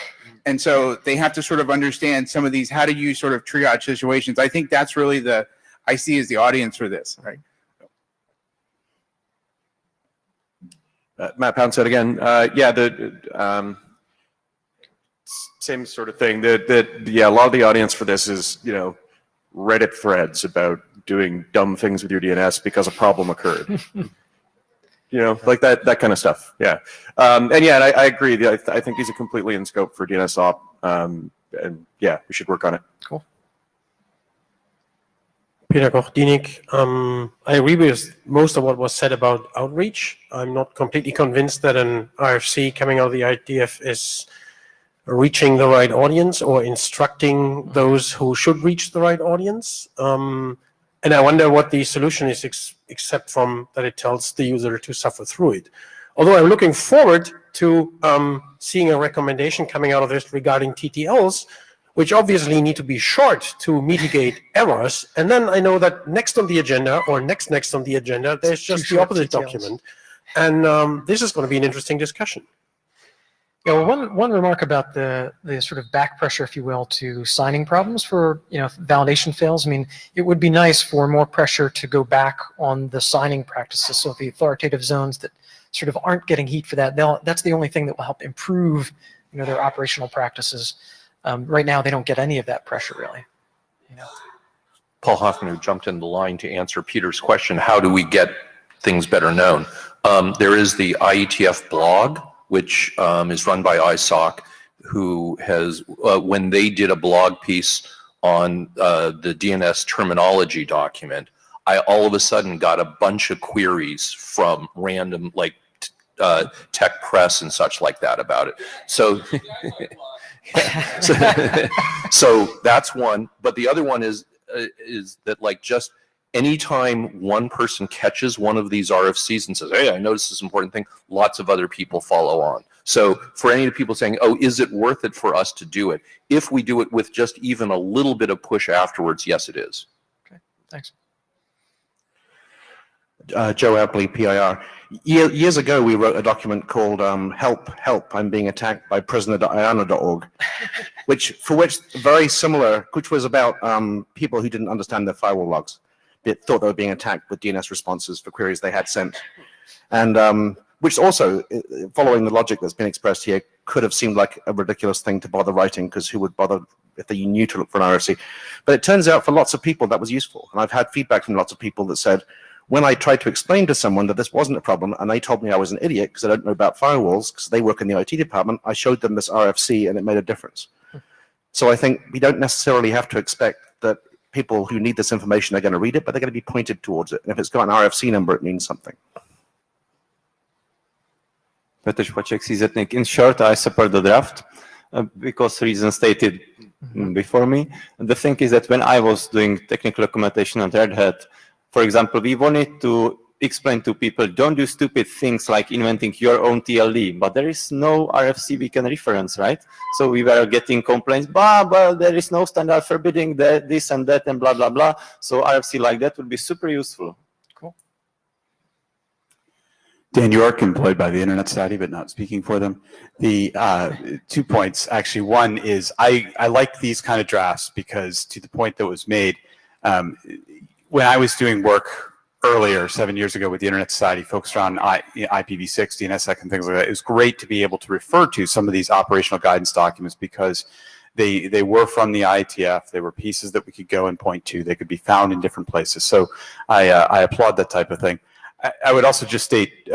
And so they have to sort of understand some of these, how do you sort of triage situations? I think that's really I see as the audience for this, right? Matt Pound said again, yeah, same sort of thing. A lot of the audience for this is, Reddit threads about doing dumb things with your DNS because a problem occurred. Like that kind of stuff. Yeah. I agree. I think these are completely in scope for DNSOP. And yeah, we should work on it. Cool. Peter Koch-Dienig, I agree with most of what was said about outreach. I'm not completely convinced that an RFC coming out of the IETF is reaching the right audience or instructing those who should reach the right audience. And I wonder what the solution is, except from that it tells the user to suffer through it. Although I'm looking forward to seeing a recommendation coming out of this regarding TTLs, which obviously need to be short to mitigate errors. And then I know that next on the agenda, or next on the agenda, there's just the opposite document. And this is going to be an interesting discussion. Yeah, well, one remark about the sort of back pressure, if you will, to signing problems for validation fails. I mean, it would be nice for more pressure to go back on the signing practices. So the authoritative zones that sort of aren't getting heat for that, that's the only thing that will help improve their operational practices. Right now, they don't get any of that pressure, really. Paul Hoffman, who jumped in the line to answer Peter's question, how do we get things better known? There is the IETF blog, which is run by ISOC, who has, when they did a blog piece on the DNS terminology document, I all of a sudden got a bunch of queries from random, like, tech press and such like that about it. So, so that's one. But the other one is that, like, just anytime one person catches one of these RFCs and says, hey, I noticed this important thing, lots of other people follow on. So for any of the people saying, oh, is it worth it for us to do it? If we do it with just even a little bit of push afterwards, yes, it is. Okay, thanks. Joe Apley, PIR. Years ago, we wrote a document called Help, Help, I'm Being Attacked by Prisoner.iana.org, which very similar, which was about people who didn't understand their firewall logs. They thought they were being attacked with DNS responses for queries they had sent. And which also, following the logic that's been expressed here, could have seemed like a ridiculous thing to bother writing, because who would bother if they knew to look for an RFC? But it turns out for lots of people that was useful. And I've had feedback from lots of people that said, when I tried to explain to someone that this wasn't a problem, and they told me I was an idiot because I don't know about firewalls, because they work in the IT department, I showed them this RFC and it made a difference. So I think we don't necessarily have to expect that people who need this information are going to read it, but they're going to be pointed towards it. And if it's got an RFC number, it means something. In short, I support the draft because reasons stated before me. The thing is that when I was doing technical documentation on Red Hat, for example, we wanted to explain to people, don't do stupid things like inventing your own TLD, but there is no RFC we can reference, right? So we were getting complaints, but there is no standard forbidding this and that and blah, blah, blah. So RFC like that would be super useful. Dan York, employed by the Internet Society, but not speaking for them. The 2 points, actually. One is I like these kind of drafts because, to the point that was made, when I was doing work earlier, 7 years ago, with the Internet Society, focused on IPv6, DNSSEC, and things like that, it was great to be able to refer to some of these operational guidance documents because they were from the IETF. They were pieces that we could go and point to. They could be found in different places. So I applaud that type of thing. I would also just state,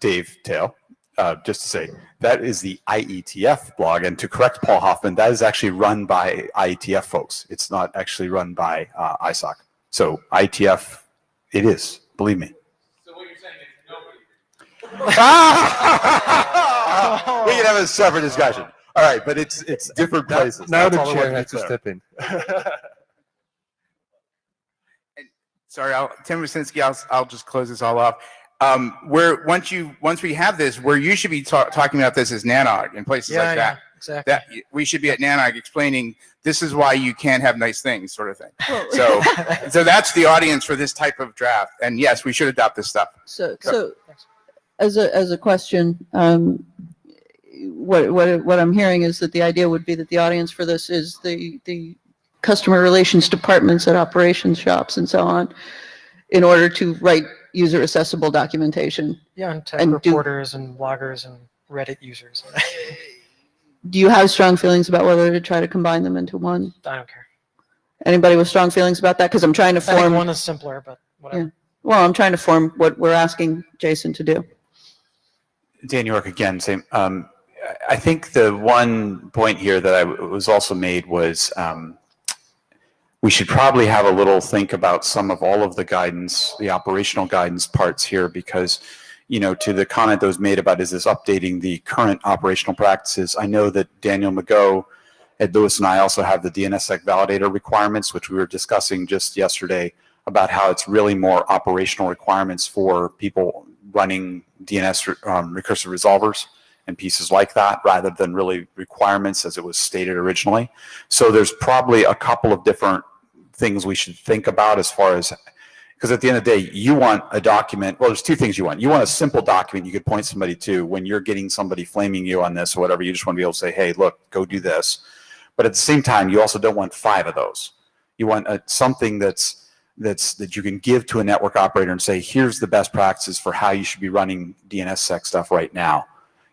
Dave Tail, just to say, that is the IETF blog. And to correct Paul Hoffman, that is actually run by IETF folks. It's not actually run by ISOC. So IETF, it is, believe me. So what you're saying is nobody. We can have a separate discussion. All right, but it's different places. Now That's the all I chair wanted has to clear. step in. Sorry, Tim Wasinski, I'll just close this all off. Once we have this, where you should be talking about this is NANOG and places like that. Yeah, exactly. That we should be at NANOG explaining this is why you can't have nice things, sort of thing. So that's the audience for this type of draft. And yes, we should adopt this stuff. So as a question, what I'm hearing is that the idea would be that the audience for this is the customer relations departments at operations shops and so on, in order to write user accessible documentation. Yeah, and tech And reporters and bloggers and Reddit users. Do you have strong feelings about whether to try to combine them into one? I don't care. Anybody with strong feelings about that? Because I'm trying to I think form. one is simpler, but whatever. Yeah. Well, I'm trying to form what we're asking Jason to do. Dan York again, same. I think the one point here that was also made was we should probably have a little think about some of all of the guidance, the operational guidance parts here, because, you know, to the comment that was made about is this updating the current operational practices, I know that Daniel McGough, Ed Lewis, and I also have the DNSSEC validator requirements, which we were discussing just yesterday, about how it's really more operational requirements for people running DNS recursive resolvers and pieces like that, rather than really requirements as it was stated originally. So there's probably a couple of different things we should think about as far as, because at the end of the day, you want a document, well, there's two things you want. You want a simple document you could point somebody to when you're getting somebody flaming you on this or whatever. You just want to be able to say, hey, look, go do this. But at the same time, you also don't want 5 of those. You want something that you can give to a network operator and say, here's the best practices for how you should be running DNSSEC stuff right now.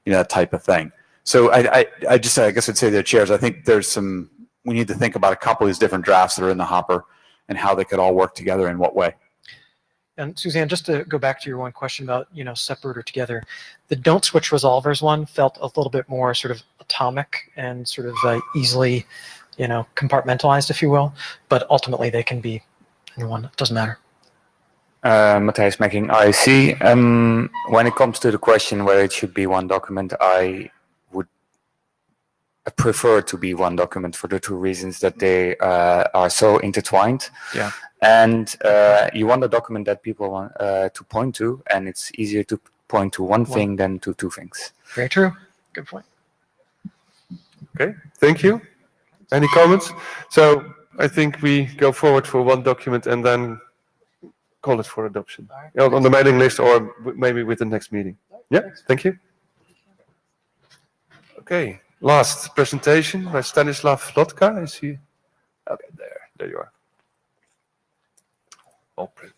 You know, that type of thing. So I guess I'd say to the chairs, I think we need to think about a couple of these different drafts that are in the hopper and how they could all work together in what way. And Suzanne, just to go back to your one question about, you know, separate or together, the don't switch resolvers one felt a little bit more sort of atomic and sort of easily, you know, compartmentalized, if you will, but ultimately they can be in one. It doesn't matter. Matthijs Mekking, IEC. When it comes to the question whether it should be one document, I would prefer to be one document for the two reasons that they are so intertwined. Yeah. And you want a document that people want to point to, and it's easier to point to one thing than to two things. Very true. Good point. Okay, thank you. Any comments? So I think we go forward for one document and then call it for adoption. On the mailing list or maybe with the next meeting. Yeah, thank you. Okay, last presentation by Stanislav Lotka. Is he? Okay, there you are. All present.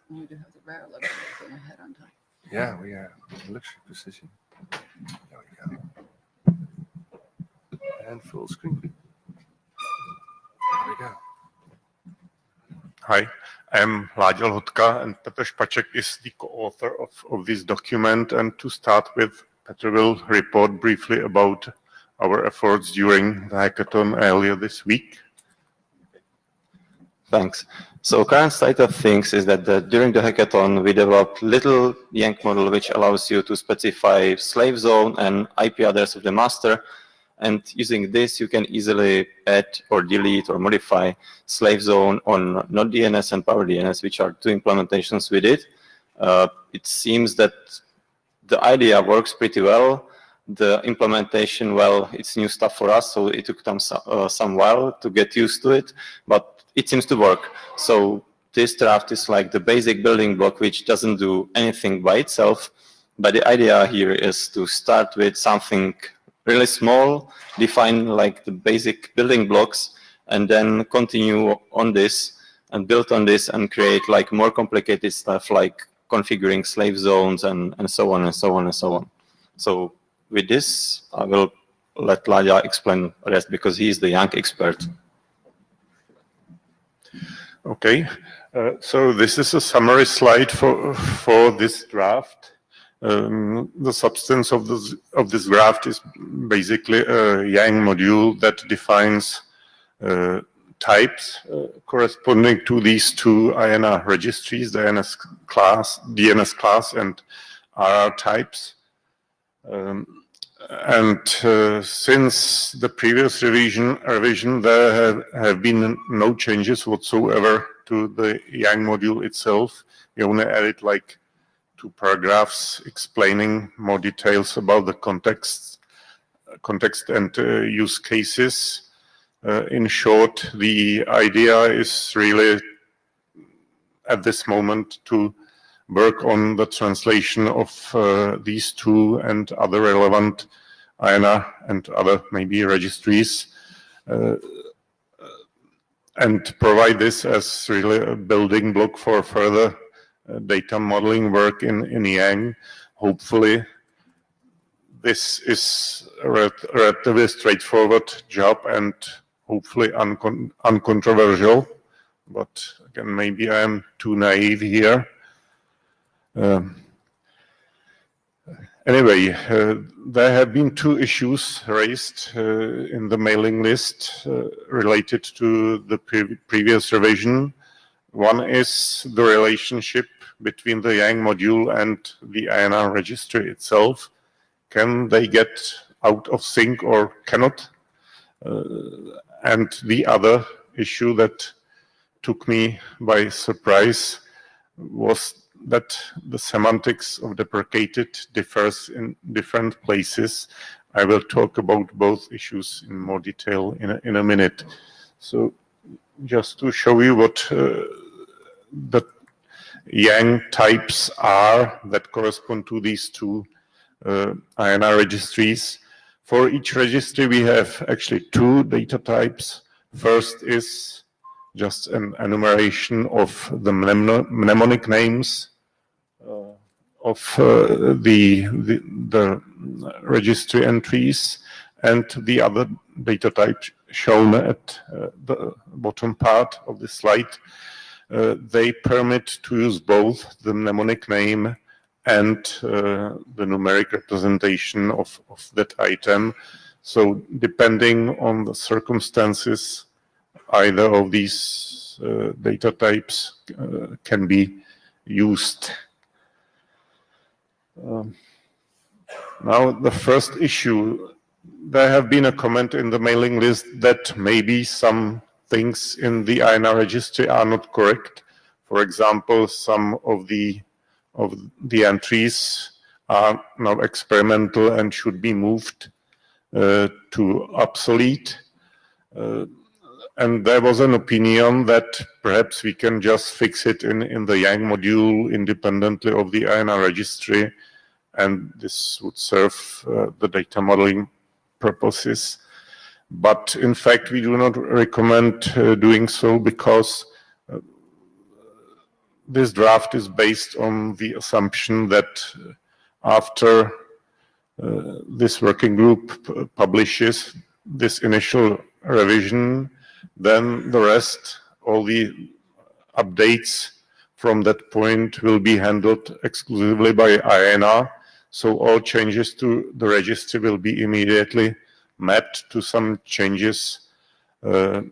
You do have the rare luxury of putting a head on top. Yeah, we are in luxury position. There we go. And full screen. There we go. Hi, I'm Láďa Lhotka, and Petr Špaček is the co-author of this document. And to start with, Petr will report briefly about our efforts during the hackathon earlier this week. Thanks. So current state of things is that during the hackathon, we developed little Yang model which allows you to specify slave zone and IP address of the master. And using this, you can easily add or delete or modify slave zone on Node.dns and PowerDNS, which are two implementations we did. It seems that the idea works pretty well. The implementation, well, it's new stuff for us, so it took them some while to get used to it, but it seems to work. So this draft is like the basic building block, which doesn't do anything by itself. But the idea here is to start with something really small, define like the basic building blocks, and then continue on this and build on this and create like more complicated stuff like configuring slave zones and so on and so on and so on. So with this, I will let Láďa explain the rest because he is the Yang expert. Okay, so this is a summary slide for this draft. The substance of this draft is basically a Yang module that defines types corresponding to these two INR registries, the DNS class and RR types. Since the previous revision, there have been no changes whatsoever to the Yang module itself. We only added like 2 paragraphs explaining more details about the context and use cases. In short, the idea is really at this moment to work on the translation of these two and other relevant INR and other maybe registries and provide this as really a building block for further data modeling work in Yang. Hopefully, this is a relatively straightforward job and hopefully uncontroversial. But again, maybe I am too naive here. Anyway, there have been 2 issues raised in the mailing list related to the previous revision. One is the relationship between the Yang module and the INR registry itself. Can they get out of sync or cannot? And the other issue that took me by surprise was that the semantics of deprecated differs in different places. I will talk about both issues in more detail in a minute. So just to show you what the Yang types are that correspond to these two INR registries. For each registry, we have actually 2 data types. First is just an enumeration of the mnemonic names of the registry entries, and the other data type shown at the bottom part of the slide. They permit to use both the mnemonic name and the numeric representation of that item. So depending on the circumstances, either of these data types can be used. Now, the first issue, there have been a comment in the mailing list that maybe some things in the INR registry are not correct. For example, some of the entries are now experimental and should be moved to obsolete. And there was an opinion that perhaps we can just fix it in the Yang module independently of the INR registry, and this would serve the data modeling purposes. But in fact, we do not recommend doing so, because this draft is based on the assumption that after this working group publishes this initial revision, then the rest, all the updates from that point, will be handled exclusively by INR. So all changes to the registry will be immediately mapped to some changes in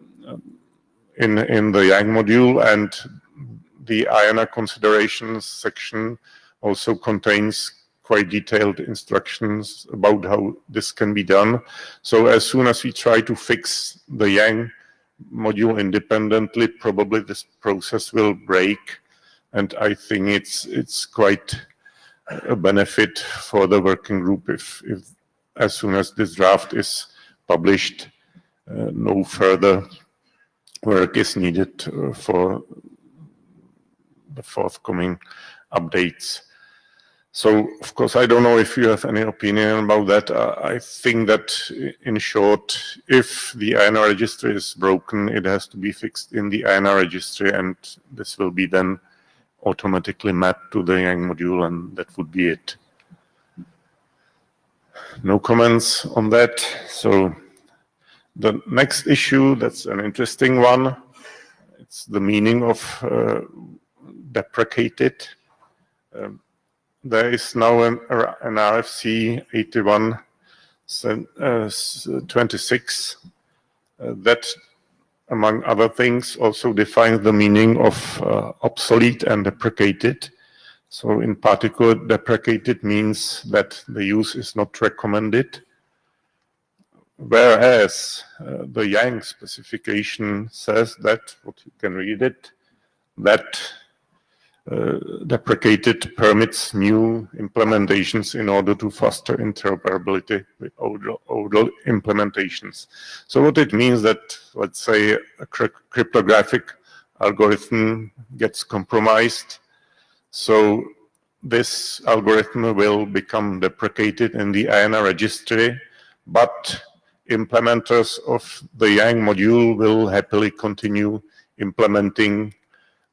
the Yang module, and the INR considerations section also contains quite detailed instructions about how this can be done. So as soon as we try to fix the Yang module independently, probably this process will break, and I think it's quite a benefit for the working group if as soon as this draft is published, no further work is needed for the forthcoming updates. So, of course, I don't know if you have any opinion about that. I think that, in short, if the INR registry is broken, it has to be fixed in the INR registry, and this will be then automatically mapped to the Yang module, and that would be it. No comments on that. So the next issue, that's an interesting one. It's the meaning of deprecated. There is now an RFC 8126 that, among other things, also defines the meaning of obsolete and deprecated. So in particular, deprecated means that the use is not recommended, whereas the Yang specification says that, what you can read it, that deprecated permits new implementations in order to foster interoperability with older implementations. So what it means that, let's say, a cryptographic algorithm gets compromised, so this algorithm will become deprecated in the INR registry, but implementers of the Yang module will happily continue implementing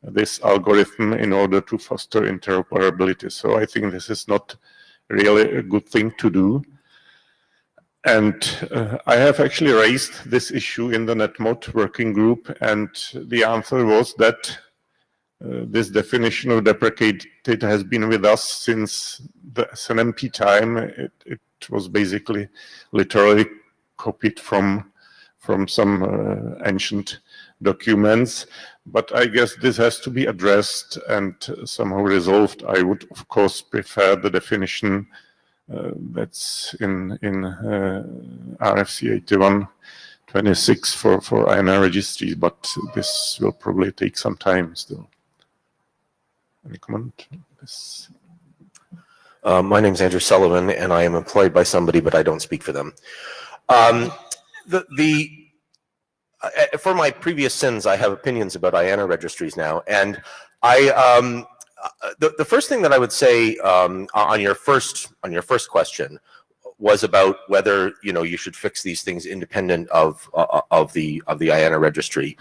this algorithm in order to foster interoperability. So I think this is not really a good thing to do. And I have actually raised this issue in the NetMod working group, and the answer was that this definition of deprecated has been with us since the SNMP time. It was basically literally copied from some ancient documents, but I guess this has to be addressed and somehow resolved. I would, of course, prefer the definition that's in RFC 8126 for INR registries, but this will probably take some time still. Any comment? Yes. My name is Andrew Sullivan, and I am employed by somebody, but I don't speak for them. For my previous sins, I have opinions about IANA registries now, and the first thing that I would say on your first question was about whether you should fix these things independent of the IANA registry.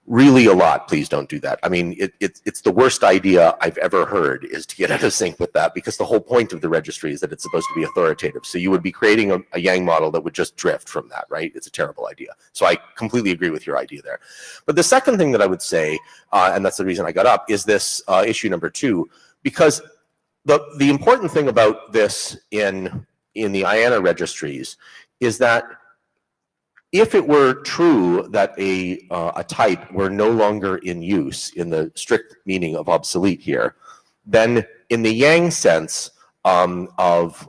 Really a lot, please don't do that. I mean, it's the worst idea I've ever heard, is to get out of sync with that, because the whole point of the registry is that it's supposed to be authoritative. So you would be creating a Yang model that would just drift from that, right? It's a terrible idea. So I completely agree with your idea there. But the second thing that I would say, and that's the reason I got up, is this issue number 2, because the important thing about this in the IANA registries is that if it were true that a type were no longer in use in the strict meaning of obsolete here, then in the Yang sense of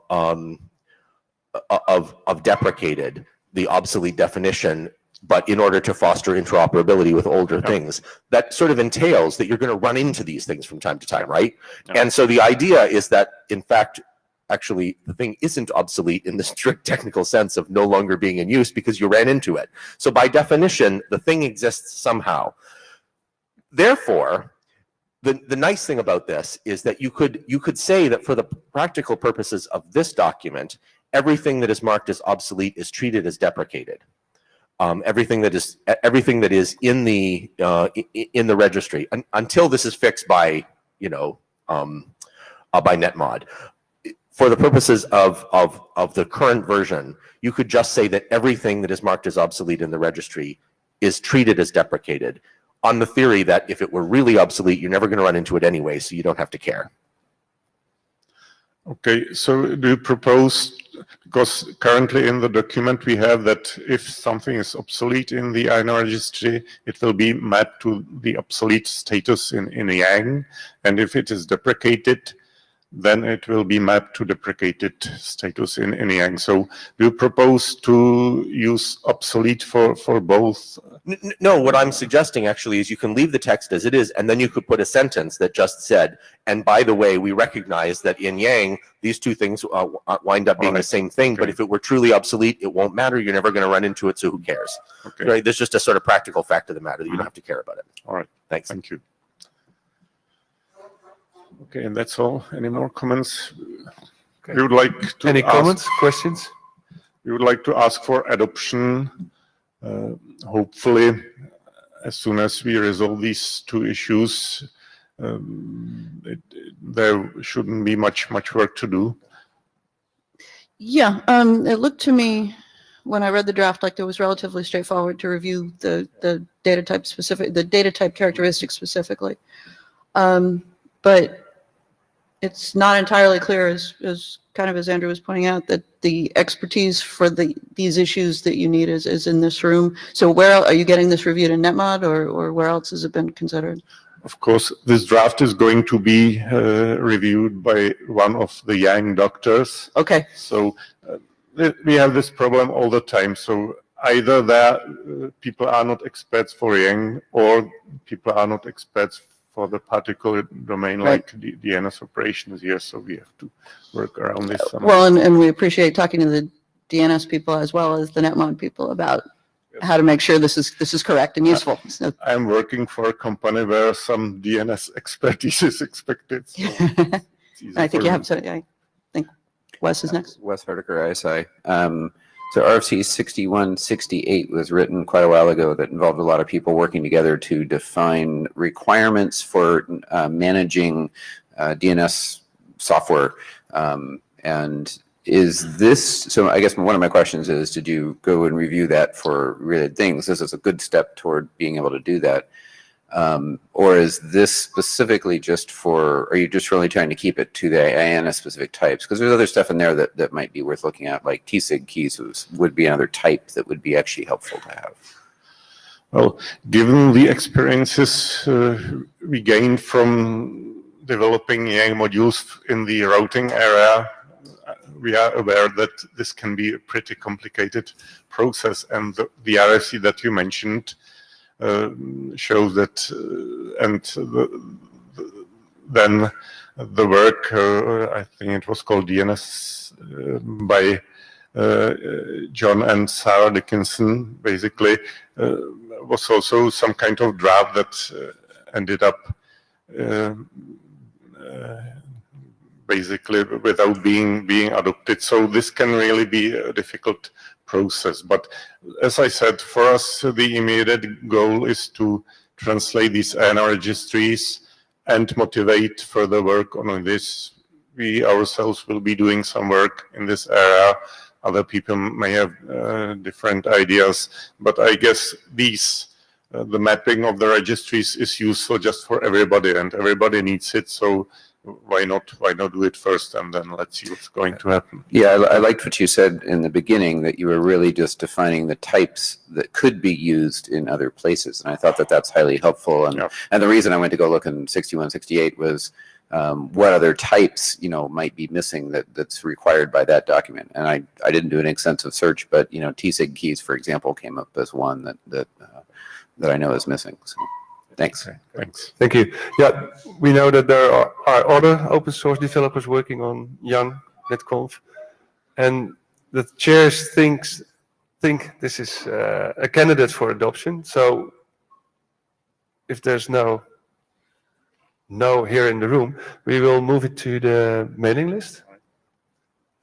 deprecated, the obsolete definition, but in order to foster interoperability with older things, that sort of entails that you're going to run into these things from time to time, right? And so the idea is that, in fact, actually, the thing isn't obsolete in the strict technical sense of no longer being in use because you ran into it. So by definition, the thing exists somehow. Therefore, the nice thing about this is that you could say that for the practical purposes of this document, everything that is marked as obsolete is treated as deprecated. Everything that is in the registry until this is fixed by by netmod. For the purposes of the current version, you could just say that everything that is marked as obsolete in the registry is treated as deprecated, on the theory that if it were really obsolete, you're never going to run into it anyway, so you don't have to care. Okay, so do you propose, because currently in the document we have that if something is obsolete in the INO registry, it will be mapped to the obsolete status in Yang, and if it is deprecated, then it will be mapped to deprecated status in Yang. So do you propose to use obsolete for both? No, what I'm suggesting actually is you can leave the text as it is, and then you could put a sentence that just said, and by the way, we recognize that in Yang, these two things wind up being the same thing, but if it were truly obsolete, it won't matter. You're never going to run into it, so who cares? Okay. Right? There's just a sort of practical fact of the matter that you don't have to care about it. All right. Thanks. Thank you. Okay, and that's all. Any more comments? Okay. We would like to Any comments, questions? We would like to ask for adoption, hopefully, as soon as we resolve these two issues. There shouldn't be much work to do. Yeah, it looked to me when I read the draft like it was relatively straightforward to review the data type characteristics specifically. But it's not entirely clear, as kind of as Andrew was pointing out, that the expertise for these issues that you need is in this room. So where are you getting this reviewed in netmod, or where else has it been considered? Of course, this draft is going to be reviewed by one of the Yang doctors. Okay. So we have this problem all the time. So either that people are not experts for Yang, or people are not experts for the particular domain, like the DNS operations here. So we have to work around this. Well, and we appreciate talking to the DNS people as well as the netmod people about how to make sure this is correct and useful. So. I'm working for a company where some DNS expertise is expected. So I think you have to. I think Wes is next. Wes Hardiker, ISI. So RFC 6168 was written quite a while ago that involved a lot of people working together to define requirements for managing DNS software. And is this, so I guess one of my questions is, did you go and review that for related things? This is a good step toward being able to do that. Or is this specifically just for, are you just really trying to keep it to the IANA specific types? Because there's other stuff in there that might be worth looking at, like TSIG keys would be another type that would be actually helpful to have. Well, given the experiences we gained from developing Yang modules in the routing area, we are aware that this can be a pretty complicated process, and the RFC that you mentioned shows that, then the work, I think it was called DNS by John and Sarah Dickinson, basically, was also some kind of draft that ended up basically without being adopted. So this can really be a difficult process. But as I said, for us, the immediate goal is to translate these INO registries and motivate further work on this. We ourselves will be doing some work in this area. Other people may have different ideas, but I guess the mapping of the registries is useful just for everybody, and everybody needs it. So why not do it first, and then let's see what's going to happen. Yeah, I liked what you said in the beginning, that you were really just defining the types that could be used in other places, and I thought that that's highly helpful. And the reason I went to go look in 6168 was what other types, might be missing that's required by that document. And I didn't do an extensive search, but, TSIG keys, for example, came up as one that I know is missing. So, thanks. Okay, thanks. Thank you. Yeah, we know that there are other open source developers working on Young NetConf, and the chairs think this is a candidate for adoption. So if there's no here in the room, we will move it to the mailing list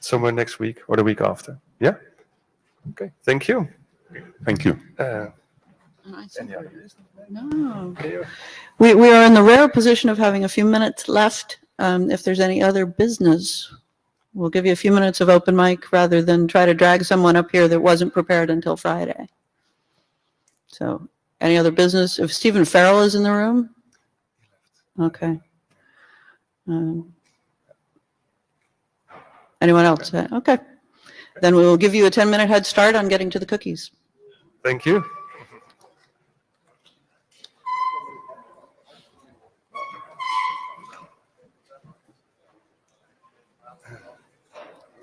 somewhere next week or the week after. Yeah? Okay, thank you. Thank you. No. We are in the rare position of having a few minutes left. If there's any other business, we'll give you a few minutes of open mic rather than try to drag someone up here that wasn't prepared until Friday. So, any other business? If Stephen Farrell is in the room? Okay. Anyone else? Okay. Then we will give you a 10-minute head start on getting to the cookies. Thank you.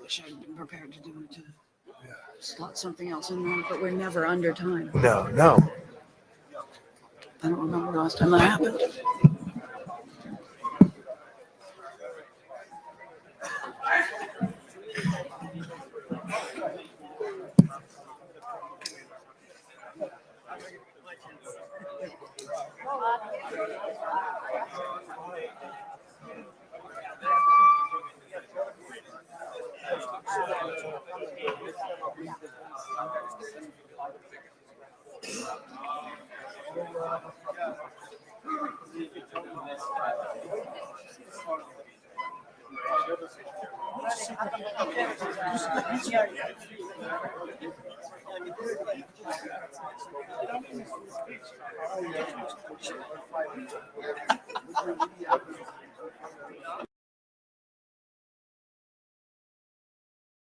Wish I'd been prepared to do it to slot something else in there, but we're never under time. No. I don't remember the last time that happened.